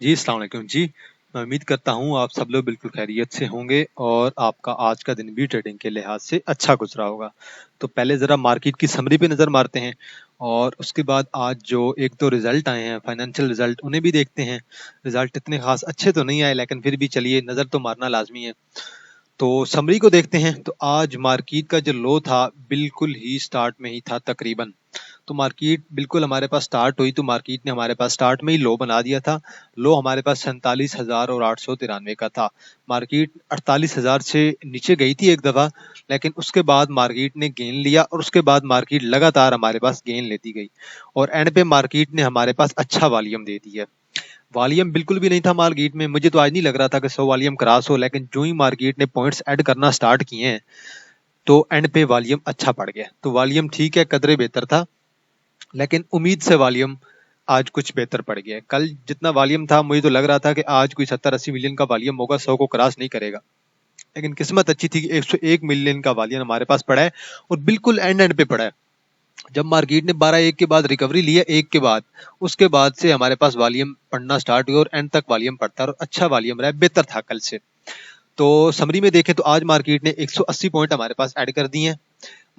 जी, अस्सलाम वालेकुम जी। मैं उम्मीद करता हूँ आप सब लोग बिल्कुल खैरियत से होंगे और आपका आज का दिन भी ट्रेडिंग के लिहाज से अच्छा गुज़रा होगा। तो पहले ज़रा मार्केट की समरी पे नज़र मारते हैं और उसके बाद आज जो 1-2 रिज़ल्ट आए हैं, फाइनेंशियल रिज़ल्ट, उन्हें भी देखते हैं। रिज़ल्ट इतने ख़ास अच्छे तो नहीं आए, लेकिन फिर भी चलिए नज़र तो मारना लाज़मी है। तो समरी को देखते हैं, तो आज मार्केट का जो लो था, बिल्कुल ही स्टार्ट में ही था तकरीबन। तो मार्केट बिल्कुल हमारे पास स्टार्ट हुई तो मार्केट ने हमारे पास स्टार्ट में ही लो बना दिया था। लो हमारे पास 47,000 और 893 का था। मार्केट 48,000 से नीचे गई थी एक दफा, लेकिन उसके बाद मार्केट ने गेन लिया और उसके बाद मार्केट लगातार हमारे पास गेन लेती गई और एंड पे मार्केट ने हमारे पास अच्छा वॉल्यूम दे दिया। वॉल्यूम बिल्कुल भी नहीं था मार्केट में, मुझे तो आज नहीं लग रहा था कि 100 वॉल्यूम क्रॉस हो, लेकिन जो ही मार्केट ने पॉइंट्स ऐड करना स्टार्ट किए हैं तो एंड पे वॉल्यूम अच्छा पड़ गया। तो वॉल्यूम ठीक है, कदरे बेहतर था, लेकिन उम्मीद से वॉल्यूम आज कुछ बेहतर पड़ गया है। कल जितना वॉल्यूम था मुझे तो लग रहा था कि आज कोई 70-80 मिलियन का वॉल्यूम होगा, 100 को क्रॉस नहीं करेगा, लेकिन किस्मत अच्छी थी कि 101 मिलियन का वॉल्यूम हमारे पास पड़ा है और बिल्कुल एंड एंड पे पड़ा है। जब मार्केट ने 12-1 के बाद रिकवरी लिया, एक के बाद, उसके बाद से हमारे पास वॉल्यूम पड़ना स्टार्ट हुआ और एंड तक वॉल्यूम पड़ता और अच्छा वॉल्यूम रहा, बेहतर था कल से। तो समरी में देखें तो आज मार्केट ने 180 पॉइंट हमारे पास ऐड कर दिए हैं।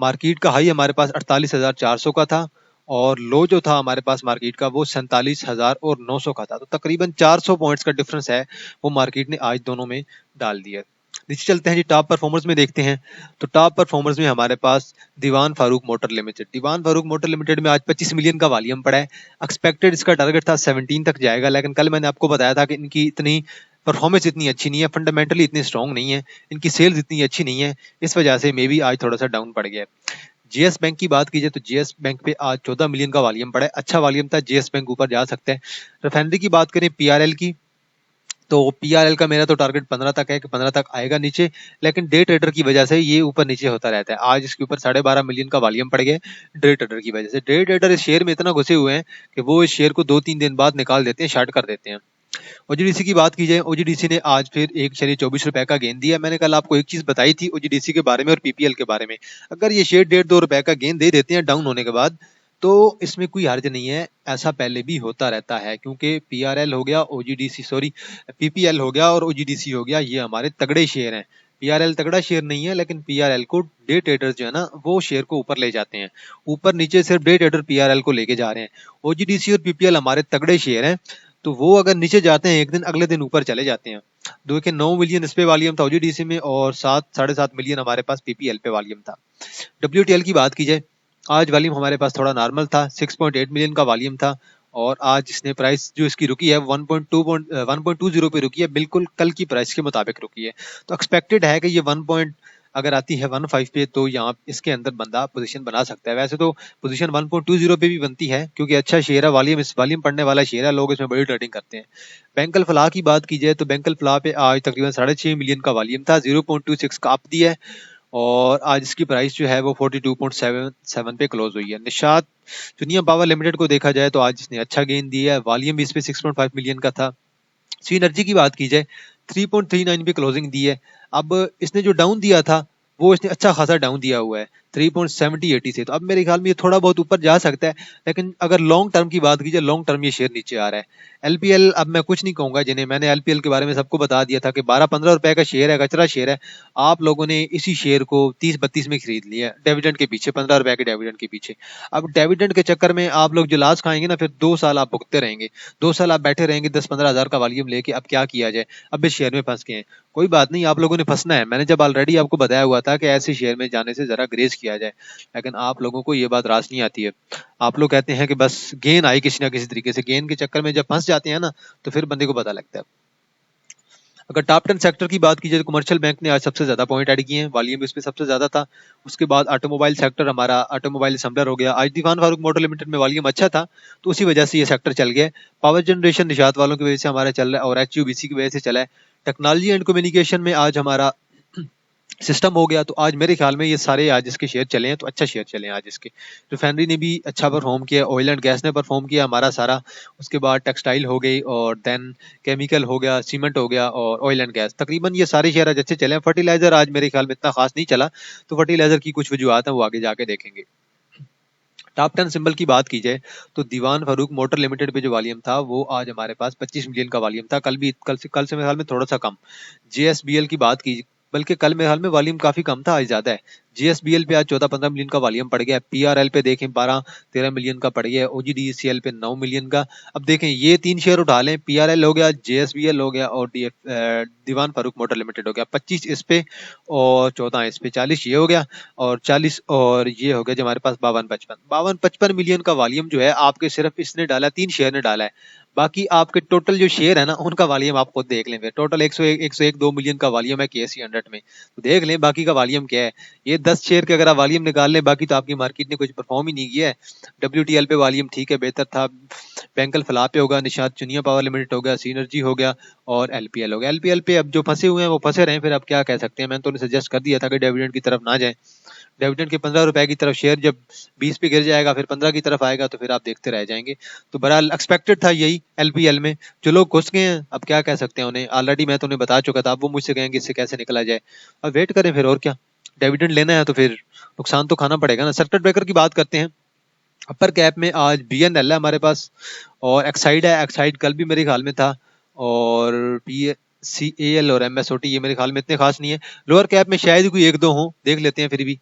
मार्केट का हाई हमारे पास 48,400 का था और लो जो था हमारे पास मार्केट का वो 47,900 का था। तो तकरीबन 400 पॉइंट्स का डिफरेंस है, वो मार्केट ने आज दोनों में डाल दिया। नीचे चलते हैं जी, टॉप परफॉर्मर्स में देखते हैं। तो टॉप परफॉर्मर्स में हमारे पास दीवान फारूक मोटर लिमिटेड। दीवान फारूक मोटर लिमिटेड में आज 25 मिलियन का वॉल्यूम पड़ा है। एक्सपेक्टेड इसका टारगेट था 17 तक जाएगा, लेकिन कल मैंने आपको बताया था कि इनकी इतनी परफॉर्मेंस इतनी अच्छी नहीं है, फंडामेंटली इतनी स्ट्रांग नहीं है, इनकी सेल्स इतनी अच्छी नहीं है, इस वजह से मे बी आज थोड़ा सा डाउन पड़ गया। जीएस बैंक की बात कीजिए तो जीएस बैंक पे आज 14 मिलियन का वॉल्यूम पड़ा है, अच्छा वॉल्यूम था, जीएस बैंक ऊपर जा सकता है। रिफाइनरी की बात करें पीआरएल की, तो पीआरएल का मेरा तो टारगेट 15 तक है कि 15 तक आएगा नीचे, लेकिन डे ट्रेडर की वजह से ये ऊपर नीचे होता रहता है। आज इसके ऊपर 12.5 मिलियन का वॉल्यूम पड़ गया डे ट्रेडर की वजह से। डे ट्रेडर इस शेयर में इतना घुसे हुए हैं कि वो इस शेयर को 2-3 दिन बाद निकाल देते हैं, शॉर्ट कर देते हैं। ओजीडीसी की बात की जाए, ओजीडीसी ने आज फिर एक शेयर 24 रुपए का गेंद दिया। मैंने कल आपको एक चीज बताई थी ओजीडीसी के बारे में और पीपीएल के बारे में, अगर ये शेयर 1.5-2 रुपए का गेंद दे देते हैं डाउन होने के बाद, तो इसमें कोई हर्ज नहीं है। ऐसा पहले भी होता रहता है, क्योंकि पीआरएल हो गया, ओजीडीसी सॉरी पीपीएल हो गया और ओजीडीसी हो गया, ये हमारे तगड़े शेयर हैं। पीआरएल तगड़ा शेयर नहीं है, लेकिन पीआरएल को डे ट्रेडर्स जो है ना वो शेयर को ऊपर ले जाते हैं। ऊपर नीचे सिर्फ डे ट्रेडर पीआरएल को लेके जा रहे हैं। ओजीडीसी और पीपीएल हमारे तगड़े शेयर हैं, तो वो अगर नीचे जाते हैं एक दिन, अगले दिन ऊपर चले जाते हैं। दो के 9 मिलियन इस पे वॉल्यूम था ओजीडीसी में और 7-7.5 मिलियन हमारे पास पीपीएल पे वॉल्यूम था। डब्ल्यूटीएल की बात की जाए, आज वॉल्यूम हमारे पास थोड़ा नॉर्मल था, 6.8 मिलियन का वॉल्यूम था और आज इसने प्राइस जो इसकी रुकी है 1.20 पे रुकी है, बिल्कुल कल की प्राइस के मुताबिक रुकी है। तो एक्सपेक्टेड है कि ये 1 पॉइंट अगर आती है 15 पे तो यहाँ इसके अंदर बंदा पोजीशन बना सकता है। वैसे तो पोजीशन 1.20 पे भी बनती है, क्योंकि अच्छा शेयर है, वॉल्यूम इस वॉल्यूम पढ़ने वाला शेयर है, लोग इसमें बड़ी ट्रेडिंग करते हैं। बैंकल फलाह की बात की जाए तो बैंकल फलाह पे आज तकरीबन 6.5 मिलियन का वॉल्यूम था, 0.26 का अप दिया है और आज इसकी प्राइस जो है वो 42.77 पे क्लोज हुई है। निशात दुनिया पावर लिमिटेड को देखा जाए तो आज इसने अच्छा गेन दिया है, वॉल्यूम भी इस पे 6.5 मिलियन का था। सी एनर्जी की बात की जाए 3.39 पे क्लोजिंग दी है। अब इसने जो डाउन दिया था वो इसने अच्छा खासा डाउन दिया हुआ है 3.7080 से, तो अब मेरे ख्याल में ये थोड़ा बहुत ऊपर जा सकता है, लेकिन अगर लॉन्ग टर्म की बात की जाए, लॉन्ग टर्म ये शेयर नीचे आ रहा है। एलपीएल अब मैं कुछ नहीं कहूंगा, जिन्हें मैंने एलपीएल के बारे में सबको बता दिया था कि 12-15 रुपए का शेयर है, कचरा शेयर है। आप लोगों ने इसी शेयर को 30-32 में खरीद लिया डिविडेंड के पीछे, 15 रुपए के डिविडेंड के पीछे। अब डिविडेंड के चक्कर में आप लोग जो लाश खाएंगे ना, फिर 2 साल आप भुगतते रहेंगे, 2 साल आप बैठे रहेंगे 10-15 हजार का वॉल्यूम लेके। अब क्या किया जाए, अब इस शेयर में फंस गए हैं। कोई बात नहीं, आप लोगों ने फंसना है, मैंने जब ऑलरेडी आपको बताया हुआ था कि ऐसे शेयर में जाने से जरा ग्रेज किया जाए, लेकिन आप लोगों को ये बात रास नहीं आती है। आप लोग कहते हैं कि बस गेन आई किसी ना किसी तरीके से, गेन के चक्कर में जब फंस जाते हैं ना तो फिर बंदे को पता लगता है। अगर टॉप 10 सेक्टर की बात की जाए तो कमर्शियल बैंक ने आज सबसे ज्यादा पॉइंट ऐड किए हैं, वॉल्यूम इसमें सबसे ज्यादा था। उसके बाद ऑटोमोबाइल सेक्टर, हमारा ऑटोमोबाइल असेंबलर हो गया। आज दीवान फारूक मोटर लिमिटेड में वॉल्यूम अच्छा था, तो उसी वजह से ये सेक्टर चल गया। पावर जनरेशन निशात वालों की वजह से हमारा चल रहा है और एचयूबीसी की वजह से चला है। टेक्नोलॉजी एंड कम्युनिकेशन में आज हमारा सिस्टम हो गया, तो आज मेरे ख्याल में ये सारे आज इसके शेयर चले हैं, तो अच्छा शेयर चले हैं आज इसके। रिफाइनरी ने भी अच्छा परफॉर्म किया, ऑयल एंड गैस ने परफॉर्म किया हमारा सारा। उसके बाद टेक्सटाइल हो गई और देन केमिकल हो गया, सीमेंट हो गया और ऑयल एंड गैस, तकरीबन ये सारे शेयर आज अच्छे चले हैं। फर्टिलाइजर आज मेरे ख्याल में इतना खास नहीं चला, तो फर्टिलाइजर की कुछ वजूहत है, वो आगे जाके देखेंगे। टॉप 10 सिंबल की बात की जाए तो दीवान फारूक मोटर लिमिटेड पे जो वॉल्यूम था वो आज हमारे पास 25 मिलियन का वॉल्यूम था। कल से मेरे ख्याल में थोड़ा सा कम। जेएसबीएल की बात की, बल्कि कल मेरे ख्याल में वॉल्यूम काफी कम था, आज ज्यादा है। जीएसबीएल पे आज 14-15 मिलियन का वॉल्यूम पड़ गया है। पीआरएल पे देखें 12-13 मिलियन का पड़ गया है। ओजीडीसीएल पे 9 मिलियन का। अब देखें ये 3 शेयर उठा लें, पीआरएल हो गया, जेएसबीएल हो गया और दीवान फारूक मोटर लिमिटेड हो गया। 25 इस पे और 14 इस पे, 40 ये हो गया और 40 और ये हो गया जो हमारे पास 52-55 मिलियन का वॉल्यूम जो है आपके सिर्फ इसने डाला, 3 शेयर ने डाला है। बाकी आपके टोटल जो शेयर है ना उनका वॉल्यूम आप खुद देख लें। फिर टोटल 101-102 मिलियन का वॉल्यूम है केएसई 100 में, तो देख लें बाकी का वॉल्यूम क्या है। ये 10 शेयर के अगर आप वॉल्यूम निकाल लें, बाकी तो आपकी मार्केट ने कुछ परफॉर्म ही नहीं किया है। डब्ल्यूटीएल पे वॉल्यूम ठीक है, बेहतर था। बैंकल फलाह पे होगा, निशात चुनिया पावर लिमिटेड हो गया, सीनर्जी हो गया और एलपीएल हो गया। एलपीएल पे अब जो फंसे हुए हैं वो फंसे रहे, फिर अब क्या कह सकते हैं। मैंने तो उन्हें सजेस्ट कर दिया था कि डिविडेंड की तरफ ना जाएं। डिविडेंड के 15 रुपए की तरफ शेयर जब 20 पे गिर जाएगा, फिर 15 की तरफ आएगा तो फिर आप देखते रह जाएंगे। तो बहरहाल एक्सपेक्टेड था यही एलपीएल में। जो लोग घुस गए हैं अब क्या कह सकते हैं उन्हें, ऑलरेडी मैं तो उन्हें बता चुका था। अब वो मुझसे कहेंगे इससे कैसे निकला जाए, अब वेट करें फिर, और क्या। डिविडेंड लेना है तो फिर नुकसान तो खाना पड़ेगा ना। सर्किट ब्रेकर की बात करते हैं। अपर कैप में आज बीएनएल है हमारे पास और एक्साइड है। एक्साइड कल भी मेरे ख्याल में था और पीसीएल और एमएसओटी ये मेरे ख्याल में इतने खास नहीं है। लोअर कैप में शायद कोई एक दो हो, देख लेते हैं, फिर भी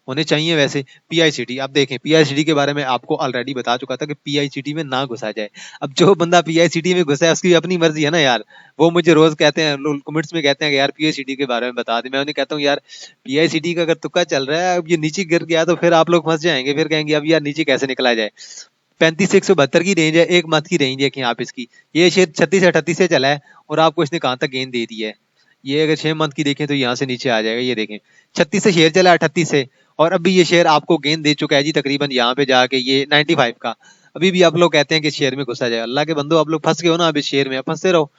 होने चाहिए वैसे। पीआईसीटी आप देखें, पीआईसीटी के बारे में आपको ऑलरेडी बता चुका था कि पीआईसीटी में ना घुसा जाए। अब जो बंदा पीआईसीटी में घुसा है उसकी अपनी मर्जी है ना यार। वो मुझे रोज कहते हैं, कमेंट्स में कहते हैं कि यार पीआईसीटी के बारे में बता दे। मैं उन्हें कहता हूँ यार पीआईसीटी का अगर तुक्का चल रहा है, अब ये नीचे गिर गया तो फिर आप लोग फंस जाएंगे, फिर कहेंगे अब यार नीचे कैसे निकला जाए। 35 से 172 की रेंज है, एक मंथ की रेंज है कि आप इसकी। ये शेयर 36 से 38 से चला है और आपको इसने कहां तक गेंद दे दी है। ये अगर 6 मंथ की देखें तो यहाँ से नीचे आ जाएगा। ये देखें 36 से शेयर चला 38 से, और अभी ये शेयर आपको गेंद दे चुका है जी तकरीबन यहाँ पे जाके ये 95 का। अभी भी आप लोग कहते हैं कि शेयर में घुसा जाए। अल्लाह के बंदो आप लोग फंस गए हो ना, अभी शेयर में फंसते रहो।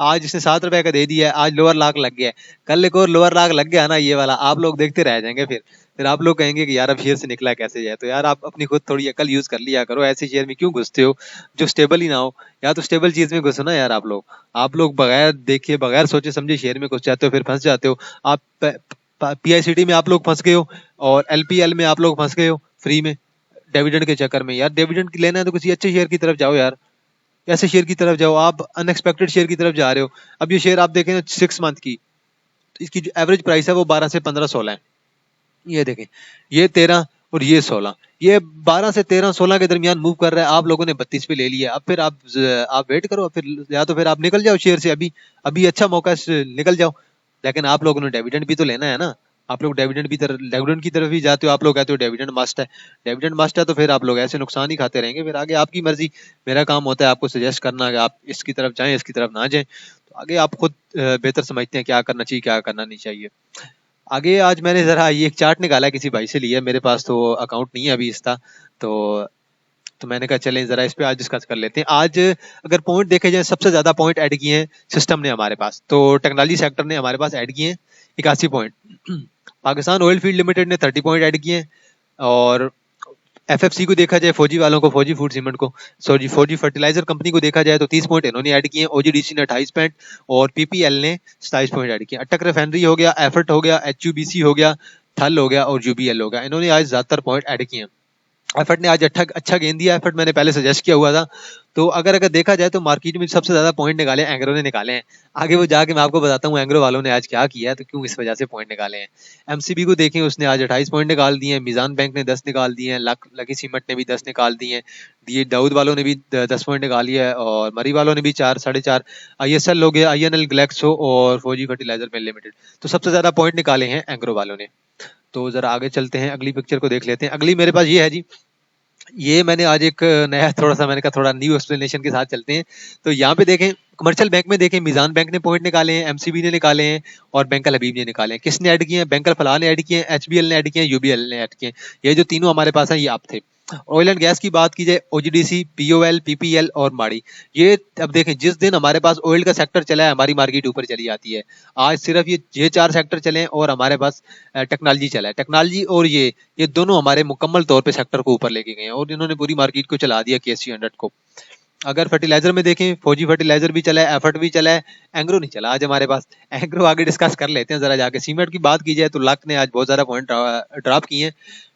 आज इसने 7 रुपए का दे दिया है, आज लोअर लाख लग गया है, कल एक और लोअर लाख लग गया ना ये वाला, आप लोग देखते रह जाएंगे। फिर आप लोग कहेंगे कि यार अब शेयर से निकला कैसे जाए। तो यार आप अपनी खुद थोड़ी अकल यूज कर लिया करो, ऐसे शेयर में क्यों घुसते हो जो स्टेबल ही ना हो। या तो स्टेबल चीज में घुसो ना यार। आप लोग बगैर देखे बगैर सोचे समझे शेयर में घुस जाते हो, फिर फंस जाते हो। आप पीआईसीटी में आप लोग फंस गए हो और एलपीएल में आप लोग फंस गए हो फ्री में डिविडेंड के चक्कर में। यार डिविडेंड लेना है तो किसी अच्छे शेयर की तरफ जाओ यार, ऐसे शेयर की तरफ जाओ। आप अनएक्सपेक्टेड शेयर की तरफ जा रहे हो। अब ये शेयर आप देखें 6 मंथ की, तो इसकी जो एवरेज प्राइस है वो 12 से 15-16 है। ये देखें, ये 13 और ये 16, ये 12 से 13-16 के दरमियान मूव कर रहा है। आप लोगों ने 32 पे ले लिया। अब फिर आप वेट करो, फिर या तो फिर आप निकल जाओ शेयर से। अभी अभी अच्छा मौका है, निकल जाओ। लेकिन आप लोगों ने डिविडेंड भी तो लेना है ना। आप लोग डिविडेंड की तरफ ही जाते हो। आप लोग कहते हो डिविडेंड मस्ट है, डिविडेंड मस्ट है, तो फिर आप लोग ऐसे नुकसान ही खाते रहेंगे। फिर आगे आपकी मर्जी। मेरा काम होता है आपको सजेस्ट करना कि आप इसकी तरफ जाएं, इसकी तरफ ना जाएं। तो आगे आप खुद बेहतर समझते हैं क्या करना चाहिए क्या करना नहीं चाहिए। आगे आज मैंने जरा ये एक चार्ट निकाला है, किसी भाई से लिया, मेरे पास तो अकाउंट नहीं है अभी इसका। तो मैंने कहा चलें जरा इस पे आज डिस्कस कर लेते हैं। आज अगर पॉइंट देखे जाए, सबसे ज्यादा पॉइंट ऐड किए हैं सिस्टम ने हमारे पास, तो टेक्नोलॉजी सेक्टर ने हमारे पास ऐड किए हैं 81 point. Pakistan oil field limited ने 30 पॉइंट ऐड किए हैं। और एफएफसी को देखा जाए, फौजी वालों को, फौजी फूड सीमेंट को, सॉरी फौजी फर्टिलाइजर कंपनी को देखा जाए तो 30 पॉइंट इन्होंने ऐड किए हैं। ओजीडीसी ने 28 पॉइंट और पीपीएल ने 27 पॉइंट ऐड किए। अटक रिफाइनरी हो गया, एफर्ट हो गया, एचयूबीसी हो गया, थल हो गया और यूबीएल हो गया। इन्होंने आज ज्यादातर पॉइंट ऐड किए हैं। एफर्ट ने आज अच्छा गेंद दिया। एफर्ट मैंने पहले सजेस्ट किया हुआ था। तो अगर देखा जाए तो मार्केट में सबसे ज्यादा पॉइंट निकाले एंग्रो ने निकाले हैं। आगे वो जाके मैं आपको बताता हूँ एंग्रो वालों ने आज क्या किया है, तो क्यों इस वजह से पॉइंट निकाले हैं। एमसीबी को देखें, उसने आज 28 पॉइंट निकाल दिए हैं। मीजान बैंक ने 10 निकाल दिए हैं। लकी सीमेंट ने भी 10 निकाल दिए हैं। डी दाऊद वालों ने भी 10 पॉइंट निकाल लिया है और मरी वालों ने भी 4, 4.5। आईएसएल हो गया, आईएनएल ग्लैक्सो और फौजी फर्टिलाइजर मिल लिमिटेड। तो सबसे ज्यादा पॉइंट निकाले हैं एंग्रो वालों ने। तो जरा आगे चलते हैं, अगली पिक्चर को देख लेते हैं। अगली मेरे पास ये है जी, ये मैंने आज एक नया थोड़ा सा मैंने कहा थोड़ा न्यू एक्सप्लेनेशन के साथ चलते हैं। तो यहाँ पे देखें, कमर्शियल बैंक में देखें, मीजान बैंक ने पॉइंट निकाले हैं, एमसीबी ने निकाले हैं और बैंकल हबीब ने निकाले हैं। किसने ऐड किए हैं? बैंकल फलाह ने ऐड किए हैं, एचबीएल ने ऐड किए हैं, यूबीएल ने ऐड किए हैं। ये जो तीनों हमारे पास हैं ये आप थे। ऑयल एंड गैस की बात की जाए, ओजीडीसी, पीओएल, पीपीएल और माड़ी। ये अब देखें, जिस दिन हमारे पास ऑयल का सेक्टर चला है हमारी मार्केट ऊपर चली जाती है। आज सिर्फ ये 4 सेक्टर चले हैं और हमारे पास टेक्नोलॉजी चला है। टेक्नोलॉजी और ये दोनों हमारे मुकम्मल तौर पे सेक्टर को ऊपर लेके गए हैं और इन्होंने पूरी मार्केट को चला दिया केएससी 100 को। अगर फर्टिलाइजर में देखें, फौजी फर्टिलाइजर भी चला है, एफर्ट भी चला है, एंग्रो नहीं चला आज हमारे पास। एंग्रो आगे डिस्कस कर लेते हैं जरा जाके। सीमेंट की बात की जाए तो लक ने आज बहुत ज्यादा पॉइंट ड्रॉप किए हैं।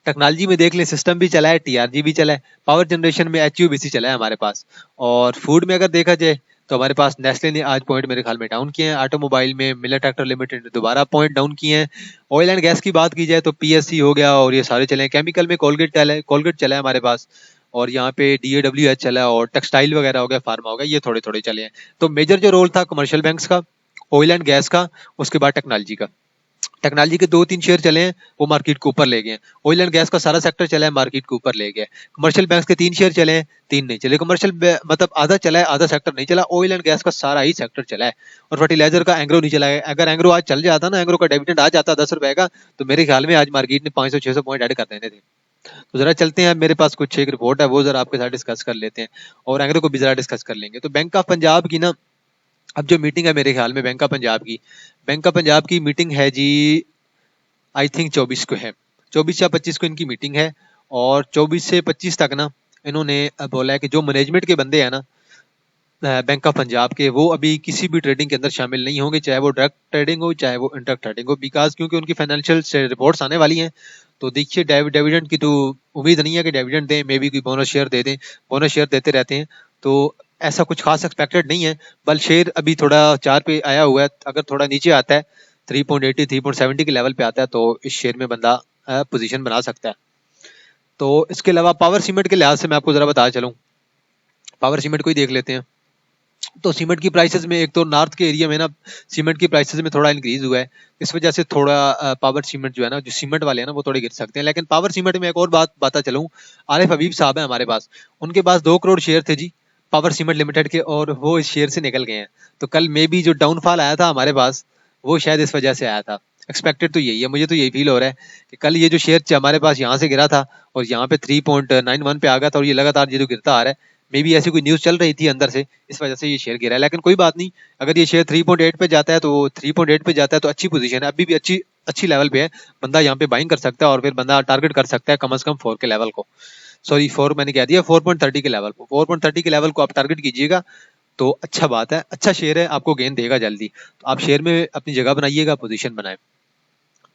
टेक्नोलॉजी में देख लें, सिस्टम भी चला है, टीआरजी भी चला है, पावर जनरेशन में एचयूबीसी चला है हमारे पास। और फूड में अगर देखा जाए तो हमारे पास नेस्ले ने आज पॉइंट मेरे ख्याल में डाउन किए हैं। ऑटोमोबाइल में मिलर ट्रैक्टर लिमिटेड ने दोबारा पॉइंट डाउन किए हैं। ऑयल एंड गैस की बात की जाए तो पीएससी हो गया और ये सारे चले हैं। केमिकल में कोलगेट चला है हमारे पास, और यहाँ पे DAWH चला है, और टेक्सटाइल वगैरह हो गया, फार्मा हो गया, ये थोड़े थोड़े चले हैं। तो मेजर जो रोल था कमर्शियल बैंक्स का, ऑयल एंड गैस का, उसके बाद टेक्नोलॉजी का। टेक्नोलॉजी के 2-3 शेयर चले हैं, वो मार्केट को ऊपर ले गए हैं। ऑयल एंड गैस का सारा सेक्टर चला है, मार्केट को ऊपर ले गया है। कमर्शियल बैंक्स के 3 शेयर चले हैं, 3 नहीं चले। कमर्शियल मतलब आधा चला है, आधा सेक्टर नहीं चला। ऑयल एंड गैस का सारा ही सेक्टर चला है। और फर्टिलाइजर का एंग्रो नहीं चला है। अगर एंग्रो आज चल जाता ना, एंग्रो का डिविडेंड आ जाता 10 रुपए का, तो मेरे ख्याल में आज मार्केट ने 500-600 पॉइंट ऐड कर देने थे। तो जरा चलते हैं, मेरे पास कुछ एक रिपोर्ट है, वो जरा आपके साथ डिस्कस कर लेते हैं, और एंग्रो को भी जरा डिस्कस कर लेंगे। तो बैंक ऑफ पंजाब की ना अब जो मीटिंग है मेरे ख्याल में, बैंक ऑफ पंजाब की मीटिंग है जी, आई थिंक 24 को है, 24 या 25 को इनकी मीटिंग है। और 24 से 25 तक ना इन्होंने बोला है कि जो मैनेजमेंट के बंदे हैं ना बैंक ऑफ पंजाब के, वो अभी किसी भी ट्रेडिंग के अंदर शामिल नहीं होंगे, चाहे वो डायरेक्ट ट्रेडिंग हो चाहे वो इंटरक ट्रेडिंग हो, बिकॉज क्योंकि उनकी फाइनेंशियल रिपोर्ट्स आने वाली हैं। तो देखिए, डिविडेंड की तो उम्मीद नहीं है कि डिविडेंड दें, मे बी कोई बोनस शेयर दे दें, बोनस शेयर देते रहते हैं, तो ऐसा कुछ खास एक्सपेक्टेड नहीं है। बल शेयर अभी थोड़ा 4 पे आया हुआ है, अगर थोड़ा नीचे आता है 3.80 3.70 के लेवल पे आता है तो इस शेयर में बंदा पोजीशन बना सकता है। तो इसके अलावा पावर सीमेंट के लिहाज से मैं आपको जरा बता चलूं, पावर सीमेंट को ही देख लेते हैं। तो सीमेंट की प्राइसेस में, एक तो नॉर्थ के एरिया में ना सीमेंट की प्राइसेस में थोड़ा इंक्रीज हुआ है, इस वजह से थोड़ा पावर सीमेंट जो है ना, जो सीमेंट वाले हैं ना, वो थोड़े गिर सकते हैं। लेकिन पावर सीमेंट में एक और बात बता चलूं, आरिफ हबीब साहब है हमारे पास, उनके पास 2 करोड़ शेयर थे जी पावर सीमेंट लिमिटेड के, और वो इस शेयर से निकल गए हैं। तो कल मे बी जो डाउनफॉल आया था हमारे पास, वो शायद इस वजह से आया था। एक्सपेक्टेड तो यही है, मुझे तो यही फील हो रहा है कि कल ये जो शेयर हमारे पास यहाँ से गिरा था और यहाँ पे 3.91 पे आ गया था, और ये लगातार ये जो गिरता आ रहा है, मे बी ऐसी कोई न्यूज चल रही थी अंदर से, इस वजह से ये शेयर गिरा है। लेकिन कोई बात नहीं, अगर ये शेयर 3.8 पे जाता है तो 3.8 पे जाता है तो अच्छी पोजीशन है, अभी भी अच्छी अच्छी लेवल पे है, बंदा यहाँ पे बाइंग कर सकता है, और फिर बंदा टारगेट कर सकता है कम से कम 4 के लेवल को। सॉरी 4 मैंने कह दिया, 4.30 के लेवल को, 4.30 के लेवल को आप टारगेट कीजिएगा तो अच्छा बात है, अच्छा शेयर है, आपको गेन देगा जल्दी। तो आप शेयर में अपनी जगह बनाइएगा, पोजीशन बनाए।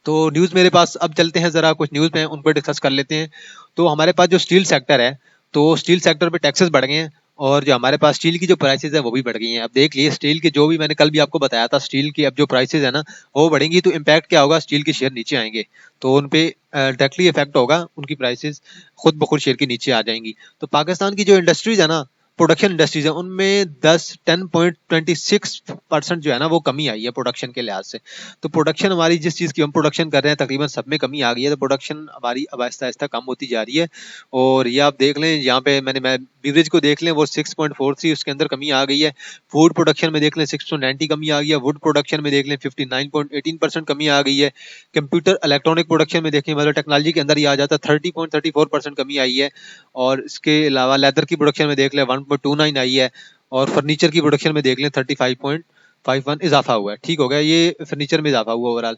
तो न्यूज़ मेरे पास अब चलते हैं, जरा कुछ न्यूज़ पे उन पर डिस्कस कर लेते हैं। तो हमारे पास जो स्टील सेक्टर है, तो स्टील सेक्टर पे टैक्सेस बढ़ गए हैं, और जो हमारे पास स्टील की जो प्राइसेस है वो भी बढ़ गई हैं। अब देख लिए स्टील के, जो भी मैंने कल भी आपको बताया था, स्टील की अब जो प्राइसेस है ना वो बढ़ेंगी, तो इम्पैक्ट क्या होगा, स्टील के शेयर नीचे आएंगे, तो उन पे डायरेक्टली इफेक्ट होगा, उनकी प्राइसेस खुद ब खुद शेयर के नीचे आ जाएंगी। तो पाकिस्तान की जो इंडस्ट्रीज है ना, प्रोडक्शन इंडस्ट्रीज है, उनमें 10.26% जो है ना वो कमी आई है प्रोडक्शन के लिहाज से। तो प्रोडक्शन हमारी, जिस चीज़ की हम प्रोडक्शन कर रहे हैं, तकरीबन सब में कमी आ गई है, तो प्रोडक्शन हमारी अब आहिस्ता आहिस्ता कम होती जा रही है। और ये आप देख लें, यहाँ पे मैं बीवरेज को देख लें, वो 6.43, उसके अंदर कमी आ गई है। फूड प्रोडक्शन में देख लें 6.90 कमी आ गई है। वुड प्रोडक्शन में देख लें 59.18% कमी आ गई है। कंप्यूटर इलेक्ट्रॉनिक प्रोडक्शन में देखें, मतलब टेक्नोलॉजी के अंदर ही आ जाता है, 30.34% कमी आई है। और इसके अलावा लेदर की प्रोडक्शन में देख लें 1.29 आई है, और फर्नीचर की प्रोडक्शन में देख लें 35.51 इजाफा हुआ है। ठीक हो गया, ये फर्नीचर में इजाफा हुआ ओवरऑल।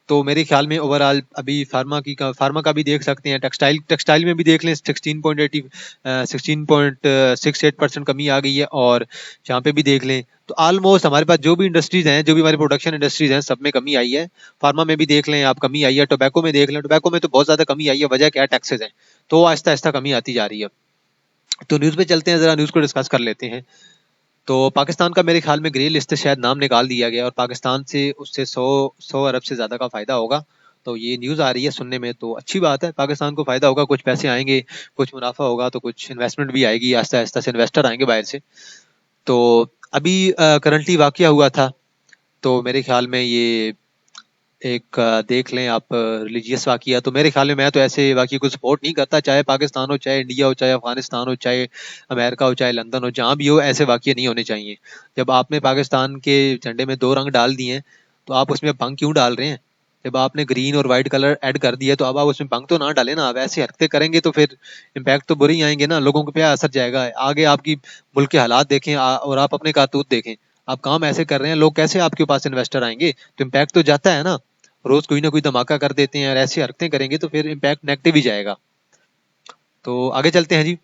तो मेरे ख्याल में ओवरऑल अभी फार्मा का भी देख सकते हैं, टेक्सटाइल में भी देख लें 16.68% कमी आ गई है, और यहाँ पे भी देख लें। तो ऑलमोस्ट हमारे पास जो भी इंडस्ट्रीज हैं, जो भी हमारी प्रोडक्शन इंडस्ट्रीज हैं, सब में कमी आई है। फार्मा में भी देख लें आप, कमी आई है। टोबैको में देख लें, टोबैको में तो बहुत ज्यादा कमी आई है, वजह क्या है, टैक्सेस है, तो आहिस्ता आहिस्ता कमी आती जा रही है। तो न्यूज़ पे चलते हैं, जरा न्यूज़ को डिस्कस कर लेते हैं। तो पाकिस्तान का मेरे ख्याल में ग्रे लिस्ट से शायद नाम निकाल दिया गया, और पाकिस्तान से उससे 100 अरब से ज़्यादा का फ़ायदा होगा। तो ये न्यूज़ आ रही है सुनने में, तो अच्छी बात है, पाकिस्तान को फ़ायदा होगा, कुछ पैसे आएंगे, कुछ मुनाफा होगा, तो कुछ इन्वेस्टमेंट भी आएगी, आहिस्ता आहिस्ता से इन्वेस्टर आएंगे बाहर से। तो अभी करंटली वाकया हुआ था, तो मेरे ख्याल में ये एक देख लें आप, रिलीजियस वाकया, तो मेरे ख्याल में, मैं तो ऐसे वाकये को सपोर्ट नहीं करता, चाहे पाकिस्तान हो, चाहे इंडिया हो, चाहे अफगानिस्तान हो, चाहे अमेरिका हो, चाहे लंदन हो, जहाँ भी हो, ऐसे वाकये नहीं होने चाहिए। जब आपने पाकिस्तान के झंडे में 2 रंग डाल दिए हैं, तो आप उसमें भंग क्यों डाल रहे हैं? जब आपने ग्रीन और वाइट कलर ऐड कर दिया, तो अब आप उसमें भंग तो ना डालें ना। आप ऐसी हरकतें करेंगे तो फिर इम्पैक्ट तो बुरे ही आएंगे ना, लोगों को क्या असर जाएगा आगे। आपकी मुल्क के हालात देखें, और आप अपने कारतूत देखें, आप काम ऐसे कर रहे हैं, लोग कैसे आपके पास इन्वेस्टर आएंगे? तो इम्पैक्ट तो जाता है ना, रोज कोई ना कोई धमाका कर देते हैं, और ऐसी हरकतें करेंगे तो फिर इम्पैक्ट नेगेटिव ही जाएगा। तो आगे चलते हैं जी।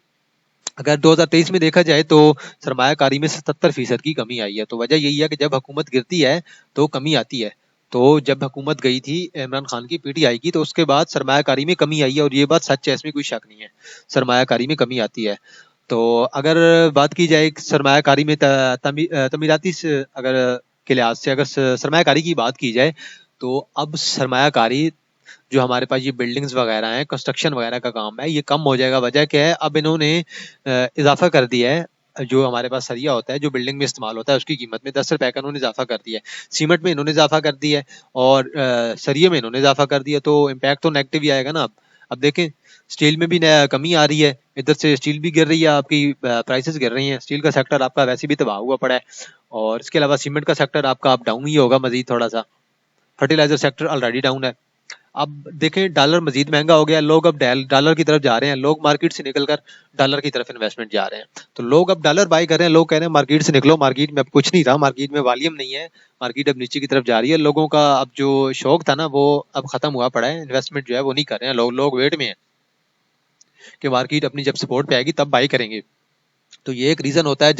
अगर 2023 में देखा जाए तो सरमायाकारी में 77% की कमी आई है। तो वजह यही है कि जब हुकूमत गिरती है तो कमी आती है। तो जब हुकूमत गई थी इमरान खान की, पीटीआई की, तो उसके बाद सरमायाकारी में कमी आई है और ये बात सच है, इसमें कोई शक नहीं है, सरमायाकारी में कमी आती है। तो अगर बात की जाए सरमायाकारी में तमीराती अगर के लिहाज से अगर सरमायाकारी की बात की जाए तो अब सरमायाकारी जो हमारे पास ये बिल्डिंग्स वगैरह हैं, कंस्ट्रक्शन वगैरह का काम है, ये कम हो जाएगा। वजह क्या है, अब इन्होंने इजाफा कर दिया है। जो हमारे पास सरिया होता है, जो बिल्डिंग में इस्तेमाल होता है, उसकी कीमत में 10 रुपए का इन्होंने इजाफा कर दिया है। सीमेंट में इन्होंने इजाफा कर दिया है और सरिये में इन्होंने इजाफा कर दिया, तो इम्पैक्ट तो नेगेटिव ही आएगा ना। अब देखें, स्टील में भी कमी आ रही है, इधर से स्टील भी गिर रही है, आपकी प्राइसेस गिर रही हैं। स्टील का सेक्टर आपका वैसे भी तबाह हुआ पड़ा है और इसके अलावा सीमेंट का सेक्टर आपका अब डाउन ही होगा मजीद थोड़ा सा। फर्टिलाइजर सेक्टर ऑलरेडी डाउन है। अब देखें, डॉलर मजीद महंगा हो गया, लोग अब डॉलर की तरफ जा रहे हैं, लोग मार्केट से निकलकर डॉलर की तरफ इन्वेस्टमेंट जा रहे हैं। तो लोग अब डॉलर बाय कर रहे हैं, लोग कह रहे हैं मार्केट से निकलो, मार्केट में अब कुछ नहीं रहा, मार्केट में वॉल्यूम नहीं है, मार्केट अब नीचे की तरफ जा रही है। लोगों का अब जो शौक था ना वो अब खत्म हुआ पड़ा है, इन्वेस्टमेंट जो है वो नहीं कर रहे हैं, लोग वेट में है कि मार्केट अपनी जब सपोर्ट पे आएगी तब बाई करेंगे। तो ये एक रीजन होता है,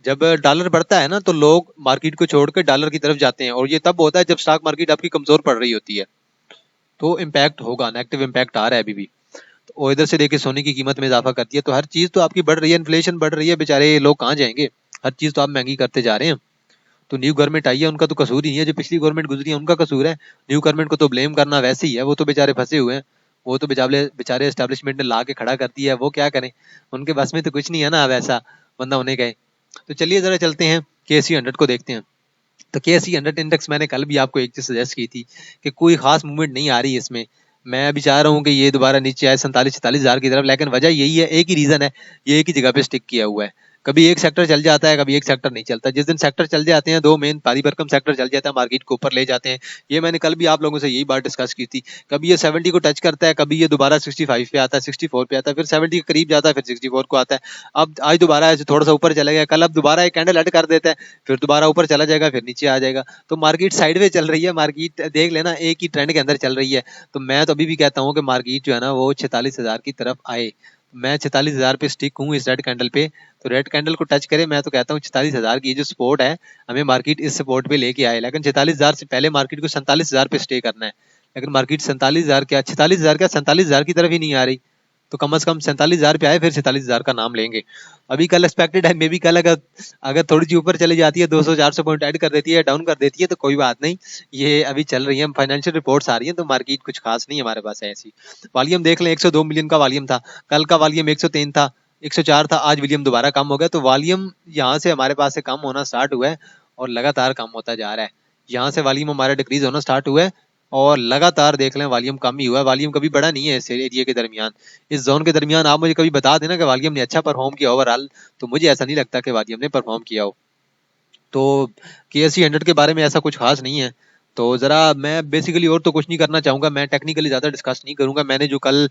जब डॉलर बढ़ता है ना तो लोग मार्केट को छोड़कर डॉलर की तरफ जाते हैं, और ये तब होता है जब स्टॉक मार्केट आपकी कमजोर पड़ रही होती है। तो इम्पैक्ट होगा, नेगेटिव इम्पैक्ट आ रहा है अभी भी। तो इधर से देखिए, सोने की कीमत में इजाफा करती है, तो हर चीज तो आपकी बढ़ रही है, इन्फ्लेशन बढ़ रही है, बेचारे लोग कहाँ जाएंगे, हर चीज तो आप महंगी करते जा रहे हैं। तो न्यू गवर्नमेंट आई है, उनका तो कसूर ही नहीं है, जो पिछली गवर्नमेंट गुजरी है उनका कसूर है। न्यू गवर्नमेंट को तो ब्लेम करना वैसे ही है, वो तो बेचारे फंसे हुए हैं, वो तो बेचारे एस्टेब्लिशमेंट ने ला के खड़ा कर दिया है, वो क्या करें, उनके बस में तो कुछ नहीं है ना अब ऐसा बंदा होने गए। तो चलिए जरा चलते हैं KSE 100 को देखते हैं। तो KSE 100 इंडेक्स मैंने कल भी आपको एक चीज सजेस्ट की थी कि कोई खास मूवमेंट नहीं आ रही इसमें। मैं अभी चाह रहा हूँ कि ये दोबारा नीचे आए 47-46 हजार की तरफ, लेकिन वजह यही है, एक ही रीजन है, ये एक ही जगह पे स्टिक किया हुआ है। कभी एक सेक्टर चल जाता है, कभी एक सेक्टर नहीं चलता। जिस दिन सेक्टर चल जाते हैं, दो मेन भारी भरकम सेक्टर चल जाता है, मार्केट को ऊपर ले जाते हैं। ये मैंने कल भी आप लोगों से यही बात डिस्कस की थी। कभी ये 70 को टच करता है, कभी ये दोबारा 65 पे आता है, 64 पे आता है, फिर 70 के करीब जाता है, फिर 64 को आता है। अब आज दोबारा ऐसे थोड़ा सा ऊपर चला गया, कल अब दोबारा एक कैंडल ऐड कर देता है, फिर दोबारा ऊपर चला जाएगा, फिर नीचे आ जाएगा। तो मार्केट साइडवे चल रही है, मार्केट देख लेना एक ही ट्रेंड के अंदर चल रही है। तो मैं तो अभी भी कहता हूँ कि मार्केट जो है ना वो 46 हजार की तरफ आए। मैं 46 हजार पे स्टिक हूँ इस रेड कैंडल पे। तो रेड कैंडल को टच करे, मैं तो कहता हूँ 46 हजार की जो सपोर्ट है, हमें मार्केट इस सपोर्ट पे लेके आए। लेकिन 46 हजार से पहले मार्केट को 47 हजार पे स्टे करना है। लेकिन मार्केट 47 हजार क्या, 46 हजार क्या, 47 हजार की तरफ ही नहीं आ रही। तो कम से कम 47 हजार पे आए, फिर 46 हजार का नाम लेंगे। अभी कल एक्सपेक्टेड है, मे बी कल अगर अगर थोड़ी सी ऊपर चली जाती है, 200-400 पॉइंट ऐड कर देती है, डाउन कर देती है, तो कोई बात नहीं। ये अभी चल रही है, फाइनेंशियल रिपोर्ट्स आ रही हैं, तो मार्केट कुछ खास नहीं हमारे पास है ऐसी। वॉल्यूम देख लें, 102 मिलियन का वॉल्यूम था, कल का वॉल्यूम 103 था, 104 था, आज वॉल्यूम दोबारा कम हो गया। तो वॉल्यूम यहाँ से हमारे पास से कम होना स्टार्ट हुआ है और लगातार कम होता जा रहा है। यहाँ से वॉल्यूम हमारा डिक्रीज होना स्टार्ट हुआ है और लगातार देख लें वॉल्यूम कम ही हुआ है। वॉल्यूम कभी बढ़ा नहीं है इस एरिया के दरमियान, इस जोन के दरमियान। आप मुझे कभी बता देना कि वॉल्यूम ने अच्छा परफॉर्म किया ओवरऑल, तो मुझे ऐसा नहीं लगता कि वॉल्यूम ने परफॉर्म किया हो। तो KSE 100 के बारे में ऐसा कुछ खास नहीं है। तो जरा मैं बेसिकली और तो कुछ नहीं करना चाहूंगा, मैं टेक्निकली ज्यादा डिस्कस नहीं करूंगा। मैंने जो कल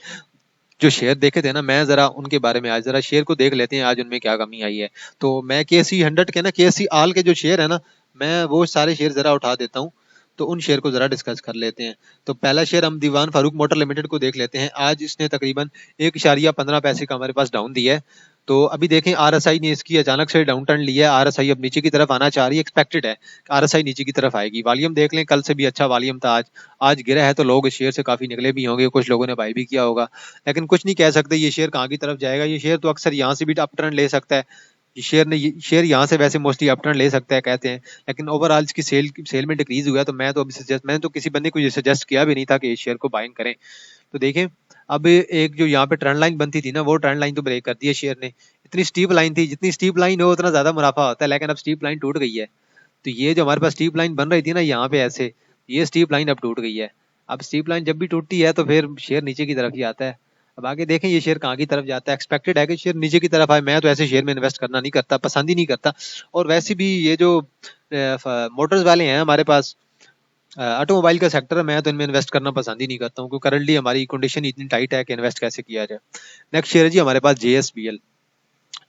जो शेयर देखे थे ना, मैं जरा उनके बारे में आज जरा शेयर को देख लेते हैं, आज उनमें क्या कमी आई है। तो मैं KSE 100 के ना, KSE आल के जो शेयर है ना, मैं वो सारे शेयर जरा उठा देता हूँ, तो उन शेयर को जरा डिस्कस कर लेते हैं। तो पहला शेयर हम दीवान फारूक मोटर लिमिटेड को देख लेते हैं। आज इसने तकरीबन 1.15 पैसे का हमारे पास डाउन दिया है। तो अभी देखें, RSI ने इसकी अचानक से डाउन टर्न लिया है, RSI अब नीचे की तरफ आना चाह रही है, एक्सपेक्टेड है RSI नीचे की तरफ आएगी। वॉल्यूम देख लें, कल से भी अच्छा वॉल्यूम था, आज गिरा है, तो लोग इस शेयर से काफी निकले भी होंगे, कुछ लोगों ने बाई भी किया होगा। लेकिन कुछ नहीं कह सकते ये शेयर कहाँ की तरफ जाएगा। ये शेयर तो अक्सर यहाँ से भी अप टर्न ले सकता है, ये शेयर यहाँ से वैसे मोस्टली अप टर्न ले सकता है कहते हैं, लेकिन ओवरऑल इसकी सेल में डिक्रीज हुआ है। तो मैंने तो किसी बंदे को ये सजेस्ट किया भी नहीं था कि इस शेयर को बाइंग करें। तो देखें, अब एक जो यहाँ पे ट्रेंड लाइन बनती थी ना, वो ट्रेंड लाइन तो ब्रेक कर दी है शेयर ने। इतनी स्टीप लाइन थी, जितनी स्टीप लाइन हो उतना ज्यादा मुनाफा होता है, लेकिन अब स्टीप लाइन टूट गई है। तो ये जो हमारे पास स्टीप लाइन बन रही थी ना यहाँ पे ऐसे, ये स्टीप लाइन अब टूट गई है। अब स्टीप लाइन जब भी टूटती है तो फिर शेयर नीचे की तरफ ही आता है। अब आगे देखें ये शेयर कहाँ की तरफ जाता है। एक्सपेक्टेड है कि शेयर नीचे की तरफ आए। मैं तो ऐसे शेयर में इन्वेस्ट करना नहीं करता, पसंद ही नहीं करता। और वैसे भी ये जो मोटर्स वाले हैं हमारे पास, ऑटोमोबाइल का सेक्टर है, मैं तो इनमें इन्वेस्ट करना पसंद ही नहीं करता हूँ, क्योंकि करंटली हमारी कंडीशन इतनी टाइट है कि इन्वेस्ट कैसे किया जाए। नेक्स्ट शेयर है जी हमारे पास JSBL।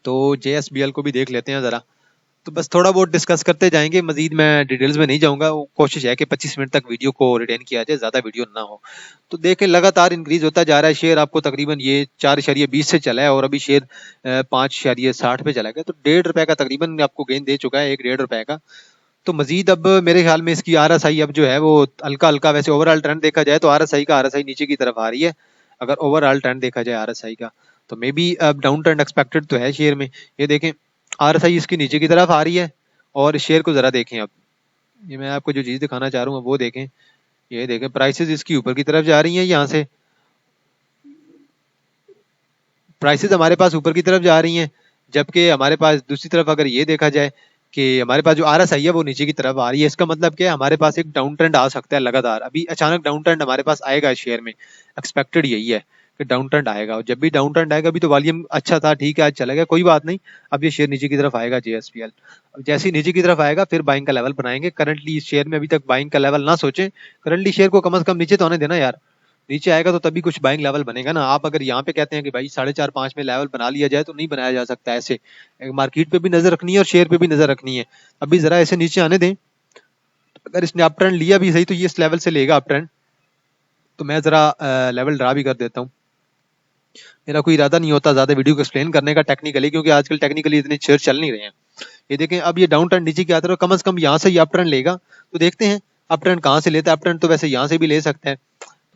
तो JSBL को भी देख लेते हैं जरा। तो बस थोड़ा बहुत डिस्कस करते जाएंगे, मजीद मैं डिटेल्स में नहीं जाऊंगा। कोशिश है कि 25 मिनट तक वीडियो को रिटेन किया जाए, ज्यादा वीडियो ना हो। तो देखें लगातार इंक्रीज होता जा रहा है शेयर, आपको तकरीबन ये 4.20 से चला है और अभी शेयर 5.60 पे चला गया, तो ₹1.5 का तकरीबन आपको गेन दे चुका है, ₹1.5 का। तो मजीद अब मेरे ख्याल में इसकी RSI अब जो है वो हल्का हल्का, वैसे ओवरऑल ट्रेंड देखा जाए तो RSI नीचे की तरफ आ रही है। अगर ओवरऑल ट्रेंड देखा जाए RSI का, तो मे बी अब डाउन ट्रेंड एक्सपेक्टेड तो है शेयर में। ये देखें RSI इसकी नीचे की तरफ आ रही है। और शेयर को जरा देखें, अब ये मैं आपको जो चीज दिखाना चाह रहा हूँ वो देखें। ये देखें प्राइसेस इसकी ऊपर की तरफ जा रही हैं, यहाँ से प्राइसेस हमारे पास ऊपर की तरफ जा रही हैं, जबकि हमारे पास दूसरी तरफ अगर ये देखा जाए कि हमारे पास जो RSI है वो नीचे की तरफ आ रही है। इसका मतलब क्या है, हमारे पास एक डाउन ट्रेंड आ सकता है लगातार। अभी अचानक डाउन ट्रेंड हमारे पास आएगा इस शेयर में, एक्सपेक्टेड यही है कि डाउन ट्रेंड आएगा। और जब भी डाउन ट्रेंड आएगा, अभी तो वॉल्यूम अच्छा था, ठीक है, आज चला गया, कोई बात नहीं। अब ये शेयर नीचे की तरफ आएगा JSPL, जैसे ही नीचे की तरफ आएगा फिर बाइंग का लेवल बनाएंगे। करंटली इस शेयर में अभी तक बाइंग का लेवल ना सोचें, करंटली शेयर को कम से कम नीचे तो आने देना यार। नीचे आएगा तो तभी कुछ बाइंग लेवल बनेगा ना। आप अगर यहाँ पे कहते हैं कि भाई 4.5-5 में लेवल बना लिया जाए, तो नहीं बनाया जा सकता ऐसे। मार्केट पे भी नजर रखनी है और शेयर पे भी नजर रखनी है। अभी जरा ऐसे नीचे आने दें, अगर इसने अप ट्रेंड लिया भी सही तो ये इस लेवल से लेगा अप ट्रेंड। तो मैं जरा लेवल ड्रा भी कर देता हूँ। मेरा कोई इरादा नहीं होता ज्यादा वीडियो को एक्सप्लेन करने का टेक्निकली, क्योंकि आजकल टेक्निकली इतने शेयर चल नहीं रहे हैं। ये देखें अब ये डाउन ट्रेंड नीचे की आता है, कम से कम यहाँ से ये अप ट्रेंड लेगा। तो देखते हैं अप ट्रेंड कहाँ से लेता है। अप ट्रेंड तो वैसे यहाँ से भी ले सकता है,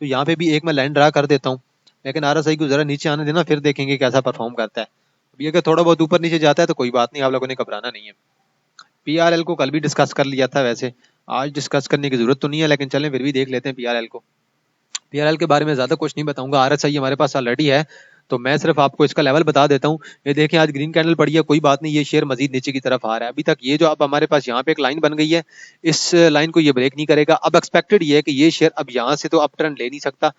तो यहाँ पे भी एक मैं लाइन ड्रा कर देता हूँ। लेकिन RSI को जरा नीचे आने देना, फिर देखेंगे कैसा परफॉर्म करता है। अभी अगर थोड़ा बहुत ऊपर नीचे जाता है तो कोई बात नहीं, आप लोगों ने घबराना नहीं है। PRL को कल भी डिस्कस कर लिया था, वैसे आज डिस्कस करने की जरूरत तो नहीं है, लेकिन चलें फिर भी देख लेते हैं PRL को। PRL के बारे में ज्यादा कुछ नहीं बताऊंगा, RSI हमारे पास ऑलरेडी है, तो मैं सिर्फ आपको इसका लेवल बता देता हूँ। ये देखें आज ग्रीन कैंडल पड़ी है, कोई बात नहीं, ये शेयर मजीद नीचे की तरफ आ रहा है। अभी तक ये जो अब हमारे पास यहाँ पे एक लाइन बन गई है, इस लाइन को ये ब्रेक नहीं करेगा। अब एक्सपेक्टेड ये है कि ये शेयर अब यहाँ से तो अप ट्रेंड ले नहीं सकता।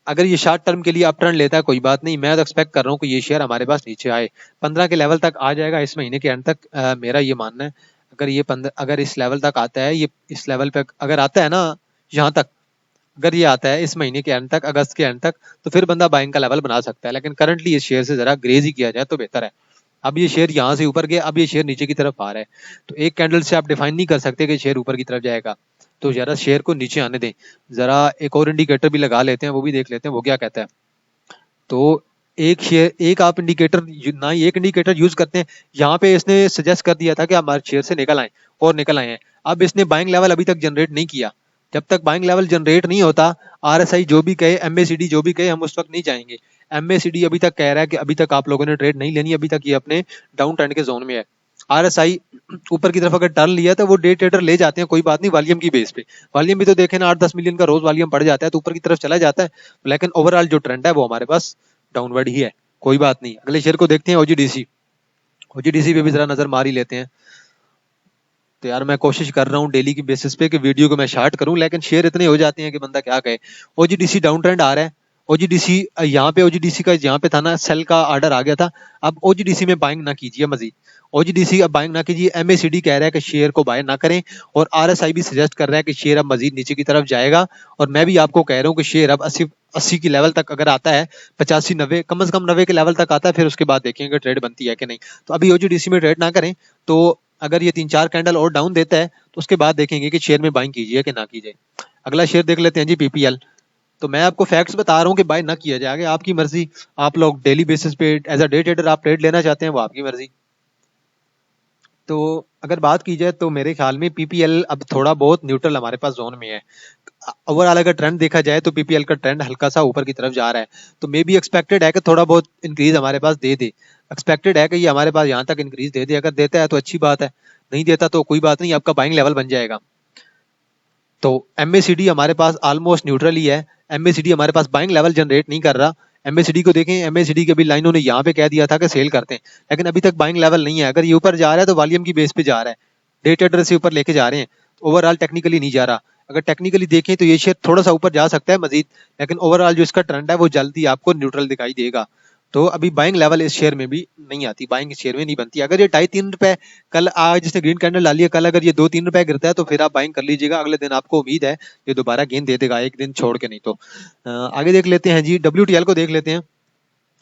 अगर ये शॉर्ट टर्म के लिए अप ट्रेंड लेता है कोई बात नहीं, मैं तो एक्सपेक्ट कर रहा हूँ कि ये शेयर हमारे पास नीचे आए, 15 के लेवल तक आ जाएगा इस महीने के एंड तक। मेरा ये मानना है, अगर ये 15 अगर इस लेवल तक आता है, ये इस लेवल पे अगर आता है ना, यहाँ तक अगर ये आता है इस महीने के एंड तक, अगस्त के एंड तक, तो फिर बंदा बाइंग का लेवल बना सकता है। लेकिन करंटली इस शेयर से जरा ग्रेज ही किया जाए तो बेहतर है। अब ये शेयर यहाँ से ऊपर गया, अब ये शेयर नीचे की तरफ आ रहा है, तो एक कैंडल से आप डिफाइन नहीं कर सकते कि शेयर ऊपर की तरफ जाएगा। तो जरा शेयर को नीचे आने दें। जरा एक और इंडिकेटर भी लगा लेते हैं, वो भी देख लेते हैं वो क्या कहता है। तो एक शेयर, एक आप इंडिकेटर ना ही एक इंडिकेटर यूज करते हैं। यहाँ पे इसने सजेस्ट कर दिया था कि हमारे शेयर से निकल आए, और निकल आए हैं। अब इसने बाइंग लेवल अभी तक जनरेट नहीं किया। जब तक बाइंग लेवल जनरेट नहीं होता, RSI जो भी कहे, MACD जो भी कहे, हम उस वक्त नहीं जाएंगे। MACD अभी तक कह रहा है कि अभी तक आप लोगों ने ट्रेड नहीं लेनी, अभी तक ये अपने डाउन ट्रेंड के जोन में है। RSI ऊपर की तरफ अगर टर्न लिया तो वो डे ट्रेडर ले जाते हैं, कोई बात नहीं, वॉल्यूम की बेस पे। वॉल्यूम भी तो देखें ना, 8-10 मिलियन का रोज वॉल्यूम बढ़ जाता है, तो ऊपर की तरफ चला जाता है। लेकिन ओवरऑल जो ट्रेंड है वो हमारे पास डाउनवर्ड ही है, कोई बात नहीं। अगले शेयर को देखते हैं, OGDC पे भी जरा नजर मार ही लेते हैं। तो यार मैं कोशिश कर रहा हूँ डेली की बेसिस पे कि वीडियो को मैं शार्ट करूं, लेकिन शेयर इतने हो जाते हैं कि बंदा क्या कहे। OGDC डाउन ट्रेंड आ रहा है। OGDC यहाँ पे, OGDC का यहाँ पे था ना, सेल का ऑर्डर आ गया था। अब OGDC में बाइंग ना कीजिए मजीद, OGDC अब बाइंग ना कीजिए। MACD कह रहा है कि शेयर को बाय ना करें, और RSI भी सजेस्ट कर रहा है कि शेयर अब मजीद नीचे की तरफ जाएगा। और मैं भी आपको कह रहा हूँ कि शेयर अब 80 की लेवल तक अगर आता है, 85-90, कम से कम 90 के लेवल तक आता है, फिर उसके बाद देखेंगे ट्रेड बनती है कि नहीं। तो अभी OGDC में ट्रेड ना करें। तो अगर ये 3-4 कैंडल और डाउन देता है तो उसके बाद देखेंगे कि शेयर में बाइंग कीजिए कि ना कीजिए। अगला शेयर देख लेते हैं जी, PPL। तो मैं आपको फैक्ट्स बता रहा हूँ कि बाय ना किया जाए, आपकी मर्जी। आप लोग डेली बेसिस पे एज अ डे ट्रेडर आप ट्रेड लेना चाहते हैं, वो आपकी मर्जी। तो अगर बात की जाए तो मेरे ख्याल में PPL अब थोड़ा बहुत न्यूट्रल हमारे पास जोन में है। ओवरऑल अगर ट्रेंड देखा जाए तो PPL का ट्रेंड हल्का सा ऊपर की तरफ जा रहा है, तो मे बी एक्सपेक्टेड है कि थोड़ा बहुत इंक्रीज हमारे पास दे दे। एक्सपेक्टेड है कि ये हमारे पास यहाँ तक इंक्रीज दे दे। अगर देता है तो अच्छी बात है, नहीं देता तो कोई बात नहीं, आपका बाइंग लेवल बन जाएगा। तो MACD हमारे पास ऑलमोस्ट न्यूट्रल ही है। MACD हमारे पास बाइंग लेवल जनरेट नहीं कर रहा। MACD को देखें, MACD के भी लाइनों ने यहाँ पे कह दिया था कि सेल करते हैं, लेकिन अभी तक बाइंग लेवल नहीं है। अगर ये ऊपर जा रहा है तो वॉल्यूम की बेस पे जा रहा है, डे ट्रेडर से ऊपर लेके जा रहे हैं, ओवरऑल टेक्निकली नहीं जा रहा। अगर टेक्निकली देखें तो ये शेयर थोड़ा सा ऊपर जा सकता है मजीद, लेकिन ओवरऑल जो इसका ट्रेंड है वो जल्दी आपको न्यूट्रल दिखाई देगा। तो अभी बाइंग लेवल इस शेयर में भी नहीं आती, बाइंग इस शेयर में नहीं बनती। अगर ये 2.5-3 रुपए, कल आज जिसने ग्रीन कैंडल डाली है, कल अगर ये 2-3 रुपए गिरता है तो फिर आप बाइंग कर लीजिएगा। अगले दिन आपको उम्मीद है ये दोबारा गेंद दे देगा, एक दिन छोड़ के नहीं। तो आगे देख लेते हैं जी, WTL को देख लेते हैं।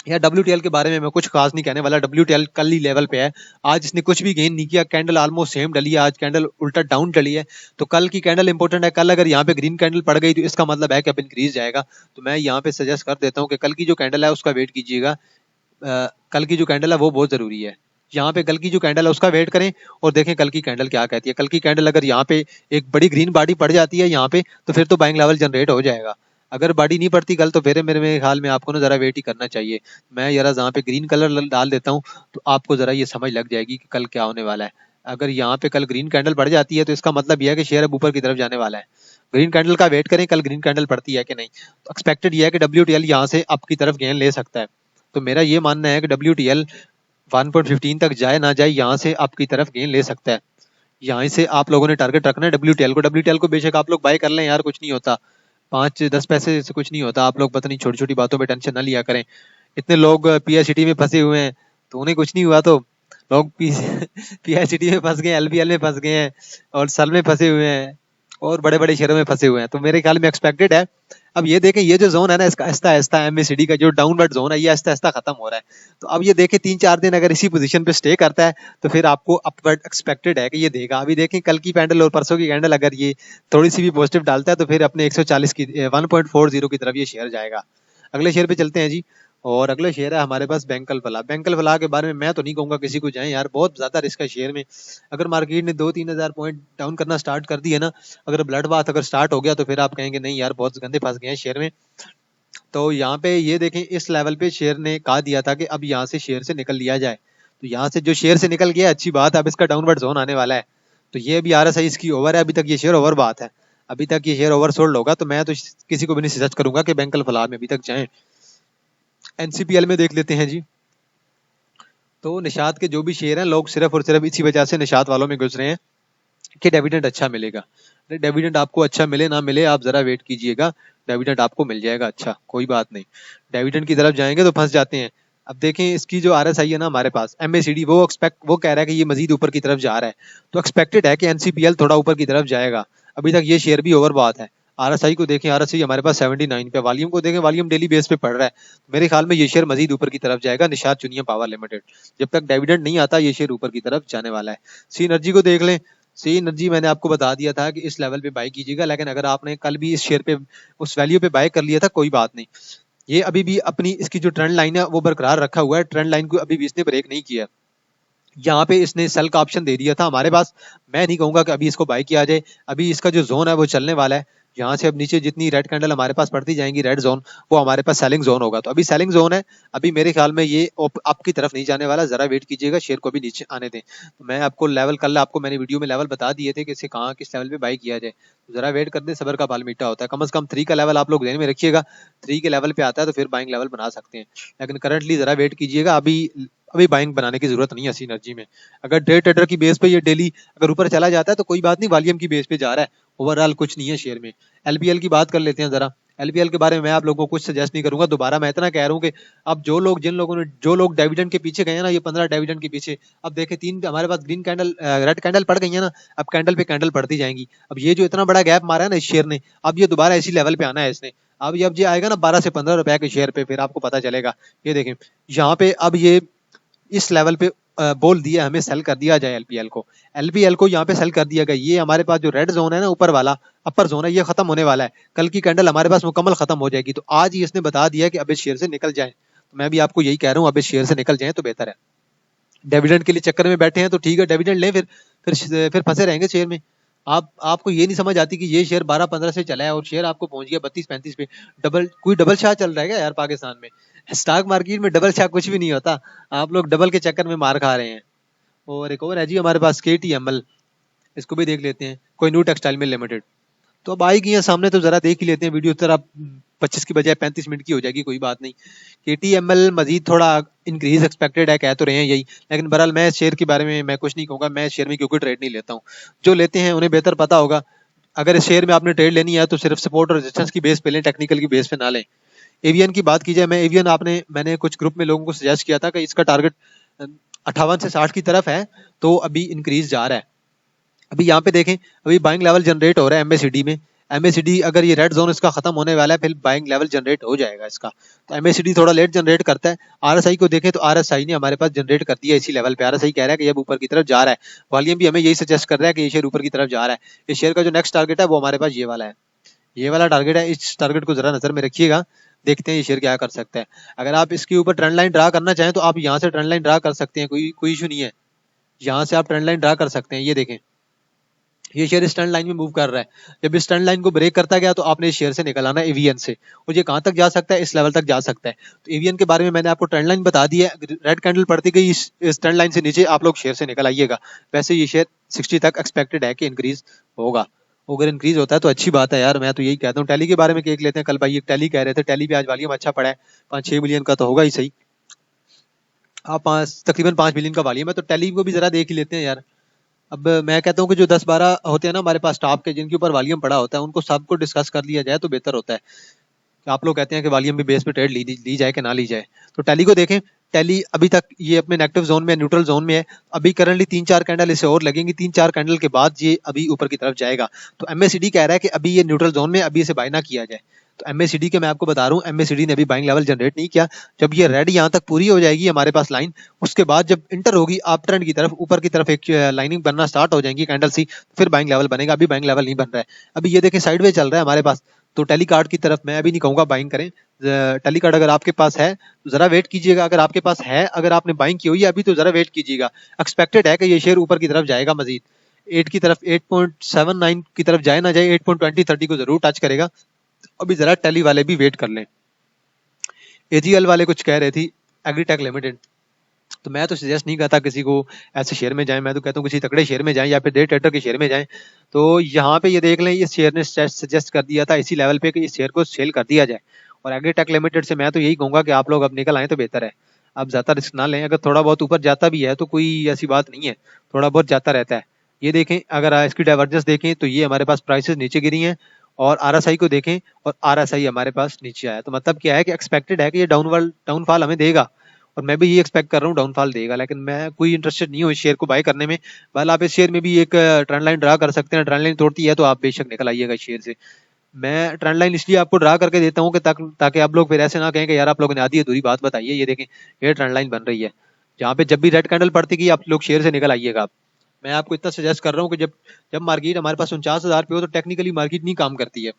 या WTL के बारे में मैं कुछ खास नहीं कहने वाला। WTL कल ही लेवल पे है, आज इसने कुछ भी गेन नहीं किया, कैंडल ऑलमोस्ट सेम डली है, आज कैंडल उल्टा डाउन डली है। तो कल की कैंडल इंपॉर्टेंट है, कल अगर यहाँ पे ग्रीन कैंडल पड़ गई तो इसका मतलब है कि अब इंक्रीज जाएगा। तो मैं यहाँ पे सजेस्ट कर देता हूँ कि कल की जो कैंडल है उसका वेट कीजिएगा। कल की जो कैंडल है वो बहुत जरूरी है। यहाँ पे कल की जो कैंडल है उसका वेट करें और देखें कल की कैंडल क्या कहती है। कल की कैंडल अगर यहाँ पे एक बड़ी ग्रीन बॉडी पड़ जाती है यहाँ पे, तो फिर तो बाइंग लेवल जनरेट हो जाएगा। अगर बॉडी नहीं पड़ती कल, तो फिर मेरे ख्याल में आपको ना जरा वेट ही करना चाहिए। मैं जरा जहाँ पे ग्रीन कलर डाल देता हूँ तो आपको जरा ये समझ लग जाएगी कि कल क्या होने वाला है। अगर यहाँ पे कल ग्रीन कैंडल बढ़ जाती है तो इसका मतलब यह है कि शेयर अब ऊपर की तरफ जाने वाला है। ग्रीन कैंडल का वेट करें, कल ग्रीन कैंडल पड़ती है कि नहीं। तो एक्सपेक्टेड ये है कि WTL यहाँ से अप की तरफ गेन ले सकता है। तो मेरा ये मानना है कि WTL 1.15 तक जाए ना जाए, यहाँ से आपकी तरफ गेन ले सकता है। यहाँ से आप लोगों ने टारगेट रखना है WTL को बेशक आप लोग बाय कर लें यार, कुछ नहीं होता, 5-10 पैसे से कुछ नहीं होता। आप लोग पता नहीं छोटी छोटी बातों पे टेंशन ना लिया करें। इतने लोग PICT में फंसे हुए हैं तो उन्हें कुछ नहीं हुआ, तो लोग PICT में फंस गए, LBL में फंस गए हैं और सल में फंसे हुए हैं और बड़े बड़े शहरों में फंसे हुए हैं। तो मेरे ख्याल में एक्सपेक्टेड है। अब ये देखें, ये जो जोन है ना इसका आहिस्ता आहिस्ता MACD का जो डाउनवर्ड जोन है ये आहिस्ता आहिस्ता खत्म हो रहा है। तो अब ये देखें 3-4 दिन अगर इसी पोजीशन पे स्टे करता है तो फिर आपको अपवर्ड एक्सपेक्टेड है कि ये देगा। अभी देखें कल की कैंडल और परसों की कैंडल अगर ये थोड़ी सी भी पॉजिटिव डालता है तो फिर अपने 140 की 1.40 की तरफ ये शेयर जाएगा। अगले शेयर पे चलते हैं जी। और अगला शेयर है हमारे पास बैंकल फला। बैंकल फला के बारे में मैं तो नहीं कहूंगा किसी को जाए यार, बहुत ज्यादा रिस्क है शेयर में। अगर मार्केट ने 2-3 हजार पॉइंट डाउन करना स्टार्ट कर दिया ना, अगर ब्लड बाथ अगर स्टार्ट हो गया तो फिर आप कहेंगे नहीं यार बहुत गंदे फंस गए हैं शेयर में। तो यहाँ पे ये देखें, इस लेवल पे शेयर ने कहा दिया था कि अब यहाँ से शेयर से निकल लिया जाए। तो यहाँ से जो शेयर से निकल गया अच्छी बात है, अब इसका डाउनवर्ड जोन आने वाला है। तो ये अभी RSI इसकी ओवर है, अभी तक ये शेयर ओवर बात है, अभी तक ये शेयर ओवर सोल्ड होगा। तो मैं तो किसी को भी नहीं सजेस्ट करूंगा कि बैंकल फलाह में अभी तक जाएं। NCPL में देख लेते हैं जी। तो निषाद के जो भी शेयर हैं, लोग सिर्फ और सिर्फ इसी वजह से निषाद वालों में घुस रहे हैं कि डिविडेंड अच्छा मिलेगा। अरे डिविडेंड आपको अच्छा मिले ना मिले, आप जरा वेट कीजिएगा, डिविडेंड आपको मिल जाएगा अच्छा, कोई बात नहीं। डिविडेंड की तरफ जाएंगे तो फंस जाते हैं। अब देखें इसकी जो RSI है ना हमारे पास MACD, वो कह रहा है कि ये मजीद ऊपर की तरफ जा रहा है। तो एक्सपेक्टेड है कि NCPL थोड़ा ऊपर की तरफ जाएगा। अभी तक ये शेयर भी ओवर बात है। RSI को देखें, RSI हमारे पास 79 पे, वॉल्यूम को देखें, वॉल्यूम डेली बेस पे पड़ रहा है। तो मेरे ख्याल में ये शेयर मजीद ऊपर की तरफ जाएगा। निषाद चुनिया पावर लिमिटेड, जब तक डिविडेंड नहीं आता ये शेयर ऊपर की तरफ जाने वाला है। सी एनर्जी को देख लें। सी एनर्जी मैंने आपको बता दिया था कि इस लेवल पे बाय कीजिएगा, लेकिन अगर आपने कल भी इस शेयर पे उस वैल्यू पे बाय कर लिया था कोई बात नहीं। ये अभी भी अपनी इसकी जो ट्रेंड लाइन है वो बरकरार रखा हुआ है, ट्रेंड लाइन को अभी भी इसने ब्रेक नहीं किया। यहाँ पे इसने सेल का ऑप्शन दे दिया था हमारे पास। मैं नहीं कहूंगा कि अभी इसको बाय किया जाए, अभी इसका जो जोन है वो चलने वाला है। यहाँ से अब नीचे जितनी रेड कैंडल हमारे पास पड़ती जाएंगी, रेड जोन, वो हमारे पास सेलिंग जोन होगा। तो अभी सेलिंग जोन है, अभी मेरे ख्याल में ये आपकी तरफ नहीं जाने वाला, जरा वेट कीजिएगा, शेयर को भी नीचे आने दें। तो मैं आपको लेवल, कल आपको मैंने वीडियो में लेवल बता दिए थे कि इसे कहाँ किस लेवल पे बाय किया जाए। तो जरा वेट कर दें, सबर का फल मीठा होता है। कम से कम 3 का लेवल आप लोग ध्यान में रखिएगा, 3 के लेवल पे आता है तो फिर बाइंग लेवल बना सकते हैं, लेकिन करंटली जरा वेट कीजिएगा। अभी अभी बाइंग बनाने की जरूरत नहीं है सी एनर्जी में। अगर डे ट्रेडर की बेस पे ये डेली अगर ऊपर चला जाता है तो कोई बात नहीं, वॉल्यूम की बेस पे जा रहा है, ओवरऑल कुछ नहीं है शेयर में। LBL की बात कर लेते हैं जरा। LBL के बारे में मैं आप लोगों को कुछ सजेस्ट नहीं करूंगा, दोबारा मैं इतना कह रहा हूँ कि अब जो लोग डिविडेंड के पीछे गए हैं ना, ये 15 डिविडेंड के पीछे, अब देखे 3 हमारे पास ग्रीन कैंडल रेड कैंडल पड़ गई है ना, अब कैंडल पे कैंडल पड़ती जाएंगी। अब ये जो इतना बड़ा गैप मारा है ना इस शेयर ने, अब ये दोबारा इसी लेवल पे आना है इसने। अब ये आएगा ना 12 से 15 रुपए के शेयर पे, फिर आपको पता चलेगा। ये देखें यहाँ पे अब ये इस लेवल पे बोल दिया हमें सेल कर दिया जाए LPL को यहाँ पे सेल कर दिया गया। ये हमारे पास जो रेड जोन है ना ऊपर वाला अपर जोन है, ये खत्म होने वाला है, कल की कैंडल हमारे पास मुकम्मल खत्म हो जाएगी। तो आज ही इसने बता दिया कि अब इस शेयर से निकल जाए। तो मैं भी आपको यही कह रहा हूँ, अब इस शेयर से निकल जाए तो बेहतर है। डिविडेंड के लिए चक्कर में बैठे हैं तो ठीक है, डिविडेंड लें, फिर फंसे रहेंगे शेयर में। आपको ये नहीं समझ आती कि ये शेयर 12-15 से चला है और शेयर आपको पहुंच गया 32-35 पे। कोई डबल शाह चल रहा है क्या यार पाकिस्तान में? स्टॉक मार्केट में डबल शाह कुछ भी नहीं होता, आप लोग डबल के चक्कर में मार खा रहे हैं। और एक और है जी हमारे पास KTML, इसको भी देख लेते हैं, कोई न्यू टेक्सटाइल मिल लिमिटेड। तो अब आएगी है सामने तो जरा देख ही लेते हैं, वीडियो तरह 25 की बजाय 35 मिनट की हो जाएगी, कोई बात नहीं। KTML मजीद थोड़ा इंक्रीज एक्सपेक्टेड है, कह तो रहे हैं यही, लेकिन बहरहाल मैं शेयर के बारे में मैं कुछ नहीं कहूंगा। मैं शेयर में क्योंकि ट्रेड नहीं लेता हूँ, जो लेते हैं उन्हें बेहतर पता होगा। अगर इस शेयर में आपने ट्रेड लेनी है तो सिर्फ सपोर्ट और रेजिस्टेंस की बेस पे लें, टेक्निकल की बेस पे ना लें। एवियन की बात की जाए, मैं एवियन मैंने कुछ ग्रुप में लोगों को सजेस्ट किया था कि इसका टारगेट 58 से 60 की तरफ है, तो अभी इंक्रीज जा रहा है। अभी यहाँ पे देखें, अभी बाइंग लेवल जनरेट हो रहा है MACD में। एमएसीडी अगर ये रेड जोन इसका खत्म होने वाला है फिर बाइंग लेवल जनरेट हो जाएगा इसका। तो एमएसीडी थोड़ा लेट जनरेट करता है। आरएसआई को देखें तो आरएसआई ने हमारे पास जनरेट कर दिया इसी लेवल पे। आरएसआई कह रहा है कि अब ऊपर की तरफ जा रहा है, वॉल्यूम भी हमें यही सजेस्ट कर रहा है कि ये शेयर ऊपर की तरफ जा रहा है। इस शेयर का जो नेक्स्ट टारगेट है वो हमारे पास ये वाला है, ये वाला टारगेट है। इस टारगेट को जरा नजर में रखिएगा, देखते हैं ये शेयर क्या कर सकता है। अगर आप इसके ऊपर ट्रेंड लाइन ड्रा करना चाहें तो आप यहाँ से ट्रेंड लाइन ड्रा कर सकते हैं, कोई इशू नहीं है। यहाँ से आप ट्रेंड लाइन ड्रा कर सकते हैं। ये देखें ये शेयर इस ट्रेंड लाइन में मूव कर रहा है। जब इस ट्रेंड लाइन को ब्रेक करता गया तो आपने इस शेयर से निकल आना एवीएन से, और ये कहां तक जा सकता है, इस लेवल तक जा सकता है। तो एवीएन के बारे में मैंने आपको ट्रेंड लाइन बता दी है। रेड कैंडल पड़ती गई इस ट्रेंड लाइन से नीचे, आप लोग शेयर से निकल आइएगा। वैसे ये शेयर 60 तक एक्सपेक्टेड है कि इंक्रीज होगा। अगर इंक्रीज होता है तो अच्छी बात है यार, मैं तो यही कहता हूँ। टैली के बारे में देख लेते हैं। कल भाई एक टैली कह रहे थे, टैली पे आज वॉल्यूम अच्छा पड़ा है, 5-6 बिलियन का तो होगा ही सही। आप तकरीबन 5 बिलियन का वॉल्यूम है, तो टैली को भी जरा देख ही लेते हैं यार। अब मैं कहता हूँ कि जो 10-12 होते हैं ना हमारे पास स्टाफ के, जिनके ऊपर वॉल्यूम पड़ा होता है, उनको सबको डिस्कस कर लिया जाए तो बेहतर होता है। आप लोग कहते हैं कि वॉल्यूम भी बेस पे ट्रेड ली जाए कि ना ली जाए। तो टैली को देखें, टैली अभी तक ये अपने नेगेटिव जोन में, न्यूट्रल जोन में है। अभी करंटली 3-4 कैंडल इसे और लगेंगी, 3-4 कैंडल के बाद ये अभी ऊपर की तरफ जाएगा। तो एमएसीडी कह रहा है कि अभी ये न्यूट्रल जोन में, अभी इसे बाय ना किया जाए। तो एमएसीडी के मैं आपको बता रहा हूँ, एमएसीडी ने अभी बाइंग लेवल जनरेट नहीं किया। जब ये रेड यहाँ तक पूरी हो जाएगी हमारे पास लाइन, उसके बाद जब इंटर होगी आप ट्रेंड की तरफ, ऊपर की तरफ एक लाइनिंग बनना स्टार्ट हो जाएंगी कैंडल सी, फिर बाइंग लेवल बनेगा। अभी बाइंग लेवल नहीं बन रहा है। अभी ये देखें साइडवे चल रहा है हमारे पास। तो टेली कार्ड की तरफ मैं अभी नहीं कहूंगा बाइंग करें। टेली कार्ड अगर आपके पास है तो जरा वेट कीजिएगा। अगर आपके पास है, अगर आपने बाइंग की हुई है अभी, तो जरा वेट कीजिएगा। एक्सपेक्टेड है कि ये शेयर ऊपर की तरफ जाएगा मजीद, 8 की तरफ, 8.79 की तरफ जाए ना जाए, 8.20-30 को जरूर टच करेगा। अभी जरा टेली वाले भी वेट कर लें। एजीएल वाले कुछ कह रहे थी, एग्रीटेक लिमिटेड, तो मैं तो सजेस्ट नहीं करता किसी को ऐसे शेयर में जाए। मैं तो कहता हूँ किसी तगड़े शेयर में जाएं या फिर डे ट्रेडर के शेयर में जाएं। तो यहाँ पे ये देख लें, इस शेयर ने सजेस्ट कर दिया था इसी लेवल पे कि इस शेयर को सेल कर दिया जाए। और एग्रीटेक लिमिटेड से मैं तो यही कहूंगा कि आप लोग अब निकल आए तो बेहतर है। आप ज्यादा रिस्क ना लें। अगर थोड़ा बहुत ऊपर जाता भी है तो कोई ऐसी बात नहीं है, थोड़ा बहुत जाता रहता है। ये देखें, अगर इसकी डाइवर्जेंस देखें तो ये हमारे पास प्राइसेस नीचे गिरी हैं, और आरएसआई को देखें और आरएसआई हमारे पास नीचे आया। तो मतलब क्या है कि एक्सपेक्टेड है कि ये डाउनफॉल हमें देगा, और मैं भी ये एक्सपेक्ट कर रहा हूँ डाउनफॉल देगा। लेकिन मैं कोई इंटरेस्टेड नहीं हूँ इस शेयर को बाय करने में। वाल आप इस शेयर में भी एक ट्रेंड लाइन ड्रा कर सकते हैं। ट्रेंड लाइन तोड़ती है तो आप बेशक निकल आइएगा इस शेयर से। मैं ट्रेंड लाइन इसलिए आपको ड्रा करके देता हूँ कि ताकि आप लोग फिर ऐसे ना कहें कि यार आप लोगों ने आधी अधूरी बात बताई है। ये देखें, ये ट्रेंड लाइन बन रही है जहाँ पे जब भी रेड कैंडल पड़ती गई आप लोग शेयर से निकल आइएगा। आप, मैं आपको इतना सजेस्ट कर रहा हूँ कि जब जब मार्केट हमारे पास 49,000 पे हो तो टेक्निकली मार्केट नहीं काम करती है।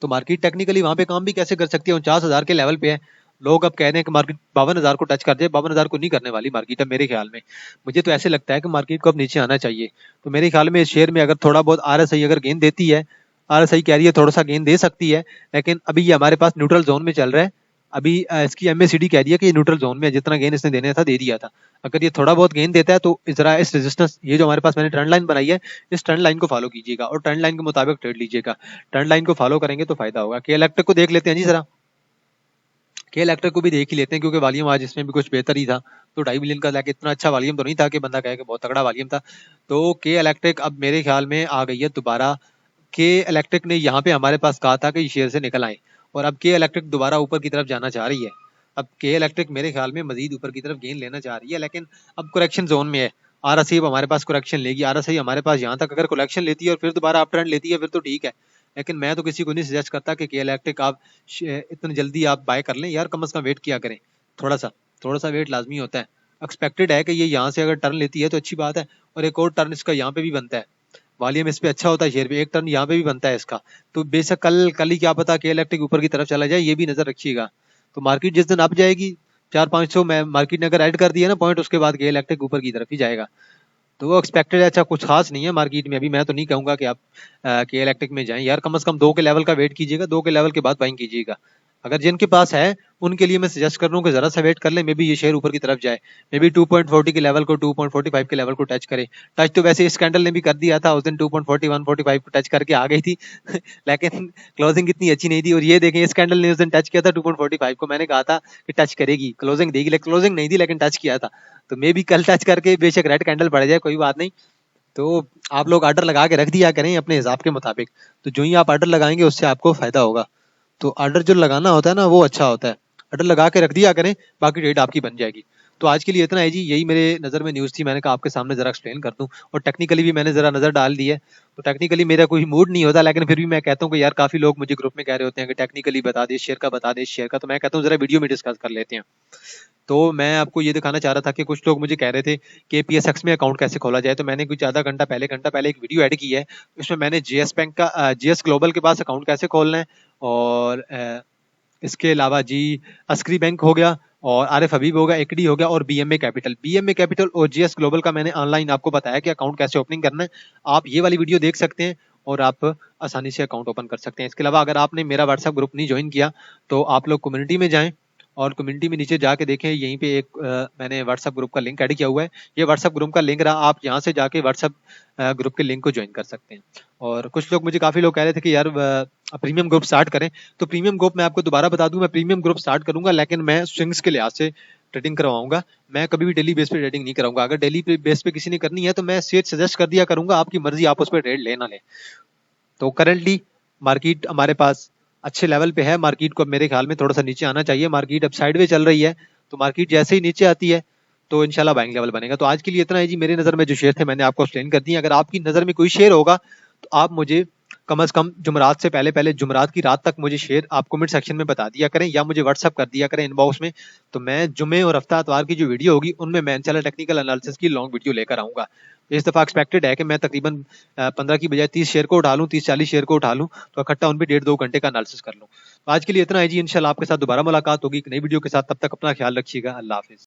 तो मार्केट टेक्निकली वहां पे काम भी कैसे कर सकती है, 49,000 के लेवल पे है। लोग अब कह रहे हैं कि मार्केट 52,000 को टच कर जाए। 52,000 को नहीं करने वाली मार्केट है मेरे ख्याल में। मुझे तो ऐसे लगता है कि मार्केट को अब नीचे आना चाहिए। तो मेरे ख्याल में इस शेयर में अगर थोड़ा बहुत आरएसआई अगर गेंद देती है, आरएसआई कह रही है थोड़ा सा गेंद दे सकती है, लेकिन अभी ये हमारे पास न्यूट्रल जोन में चल रहा है। अभी इसकी एमएसीडी कह रही है कि ये न्यूट्रल जोन में है, जितना गेंद इसने देने था दे दिया था। अगर ये थोड़ा बहुत गेंद देता है तो जरा इस रेजिस्टेंस, ये जो हमारे पास मैंने ट्रेंड लाइन बनाई है, इस ट्रेंड लाइन को फॉलो कीजिएगा और ट्रेंड लाइन के मुताबिक ट्रेड लीजिएगा। ट्रेंड लाइन को फॉलो करेंगे तो फायदा होगा। के इलेक्ट्रिक को देख लेते हैं जी जरा। के इलेक्ट्रिक को भी देख ही लेते हैं क्योंकि वॉल्यूम आज इसमें भी कुछ बेहतर ही था। तो 2.5 बिलियन का लेके इतना अच्छा वॉल्यूम तो नहीं था कि बंदा कहे कि बहुत तगड़ा वॉल्यूम था। तो के इलेक्ट्रिक अब मेरे ख्याल में आ गई है दोबारा। के इलेक्ट्रिक ने यहाँ पे हमारे पास कहा था कि शेयर से निकल आए, और अब के इलेक्ट्रिक दोबारा ऊपर की तरफ जाना चाह रही है। अब के इलेक्ट्रिक मेरे ख्याल में मजीद ऊपर की तरफ गेन लेना चाह रही है, लेकिन अब करेक्शन जोन में है। आरएसआई अब हमारे पास करेक्शन लेगी। आरएसआई हमारे पास यहाँ तक अगर कलेक्शन लेती है और फिर दोबारा अप ट्रेंड लेती है फिर तो ठीक है। लेकिन मैं तो किसी को नहीं सजेस्ट करता कि के इलेक्ट्रिक आप इतनी जल्दी आप बाय कर लें यार। कम से कम वेट किया करें, थोड़ा सा वेट लाजमी होता है। एक्सपेक्टेड है कि ये यहाँ से अगर टर्न लेती है तो अच्छी बात है, और एक और टर्न इसका यहाँ पे भी बनता है। वॉल्यूम इस पे अच्छा होता है शेयर पे, एक टर्न यहाँ पे भी बनता है इसका। तो बेशक कल ही क्या पता के इलेक्ट्रिक ऊपर की तरफ चला जाए, ये भी नजर रखिएगा। तो मार्केट जिस दिन अप जाएगी 400-500 में मार्केट ने अगर ऐड कर दिया ना पॉइंट, उसके बाद के इलेक्ट्रिक ऊपर की तरफ ही जाएगा। तो वो एक्सपेक्टेड है। अच्छा कुछ खास नहीं है मार्केट में अभी। मैं तो नहीं कहूंगा कि आप के इलेक्ट्रिक में जाएं यार। कम से कम 2 के लेवल का वेट कीजिएगा, 2 के लेवल के बाद बाइंग कीजिएगा। अगर जिनके पास है उनके लिए मैं सजेस्ट कर रहा हूँ कि जरा सा वेट कर ले। मे बी ये शेयर ऊपर की तरफ जाए, मे बी 2.40 के लेवल को, 2.45 के लेवल को टच करे। टच तो वैसे इस कैंडल ने भी कर दिया था उस दिन, 2.41-45 को टच करके आ गई थी लेकिन क्लोजिंग इतनी अच्छी नहीं थी। और ये देखें इस कैंडल ने उस दिन टच किया था 2.45 को। मैंने कहा था कि टच करेगी, क्लोजिंग देगी, लेकिन क्लोजिंग नहीं दी लेकिन टच किया था। तो मे बी कल टच करके बेशक रेड कैंडल बढ़ जाए, कोई बात नहीं। तो आप लोग ऑर्डर लगा के रख दिया करें अपने हिसाब के मुताबिक। तो जो ही आप ऑर्डर लगाएंगे उससे आपको फायदा होगा। तो ऑर्डर जो लगाना होता है ना वो अच्छा होता है। ऑर्डर लगा के रख दिया करें, बाकी ट्रेड आपकी बन जाएगी। तो आज के लिए इतना है जी, यही मेरे नज़र में न्यूज़ थी। मैंने कहा आपके सामने जरा एक्सप्लेन कर दूं, और टेक्निकली भी मैंने जरा नज़र डाल दी है। तो टेक्निकली मेरा कोई मूड नहीं होता, लेकिन फिर भी मैं कहता हूँ कि यार काफी लोग मुझे ग्रुप में कह रहे होते हैं कि टेक्निकली बता दे शेयर का, बता दे शेयर का, तो मैं कहता हूँ जरा वीडियो में डिस्कस कर लेते हैं। तो मैं आपको ये दिखाना चाह रहा था कि कुछ लोग मुझे कह रहे थे कि पीएसएक्स में अकाउंट कैसे खोला जाए, तो मैंने कुछ आधा घंटा पहले एक वीडियो ऐड की है। उसमें मैंने जीएस बैंक का जीएस ग्लोबल के पास अकाउंट कैसे खोलना है, और इसके अलावा जी अस्क्री बैंक हो गया, और आरिफ हबीब हो गया, एकडी हो गया, और बीएमए कैपिटल और जीएस ग्लोबल का मैंने ऑनलाइन आपको बताया कि अकाउंट कैसे ओपनिंग करना है। आप ये वाली वीडियो देख सकते हैं और आप आसानी से अकाउंट ओपन कर सकते हैं। इसके अलावा अगर आपने मेरा व्हाट्सएप ग्रुप नहीं ज्वाइन किया तो आप लोग कम्युनिटी में जाएं, और कम्युनिटी में नीचे जाके देखें, यहीं पे एक मैंने व्हाट्सएप ग्रुप का लिंक ऐड किया हुआ है। ये व्हाट्सएप ग्रुप का लिंक रहा, आप यहाँ से जाके व्हाट्सएप ग्रुप के लिंक को ज्वाइन कर सकते हैं। और कुछ लोग मुझे काफी लोग कह रहे थे कि यार प्रीमियम ग्रुप स्टार्ट करें, तो प्रीमियम ग्रुप मैं आपको दोबारा बता दूं, मैं प्रीमियम ग्रुप स्टार्ट करूंगा, लेकिन मैं स्विंग्स के लिहाज से ट्रेडिंग करवाऊंगा। मैं कभी भी डेली बेस पे ट्रेडिंग नहीं कराऊंगा। अगर डेली बेस पे किसी ने करनी है तो मैं शेयर सजेस्ट कर दिया करूंगा, आपकी मर्जी, आप उस पर ट्रेड ले ना ले। तो करंटली मार्केट हमारे पास अच्छे लेवल पे है। मार्केट को मेरे ख्याल में थोड़ा सा नीचे आना चाहिए। मार्केट अब साइडवे चल रही है, तो मार्केट जैसे ही नीचे आती है तो इंशाल्लाह बाइंग लेवल बनेगा। तो आज के लिए इतना है जी। मेरी नजर में जो शेयर थे मैंने आपको एक्सप्लेन कर दिए। अगर आपकी नजर में कोई शेयर होगा तो आप मुझे कम से कम जुमरात से पहले जुमरात की रात तक मुझे शेयर आप कमेंट सेक्शन में बता दिया करें, या मुझे व्हाट्सअप कर दिया करें इनबॉक्स में। तो मैं जुमे और हफ्ता इतवार की जो वीडियो होगी उनमें मैं इंशाल्लाह टेक्निकल एनालिसिस की लॉन्ग वीडियो लेकर आऊंगा। इस दफा एक्सपेक्टेड है कि मैं तकरीबन 15 की बजाय 30 शेयर को उठा लूं, 30-40 शेयर को उठा लूं, तो इकट्ठा उन पे 1.5-2 घंटे का एनालिसिस कर लूं। तो आज के लिए इतना है जी। इंशाल्लाह आपके साथ दोबारा मुलाकात होगी एक नई वीडियो के साथ। तब तक अपना ख्याल रखिएगा। अल्लाह हाफिज।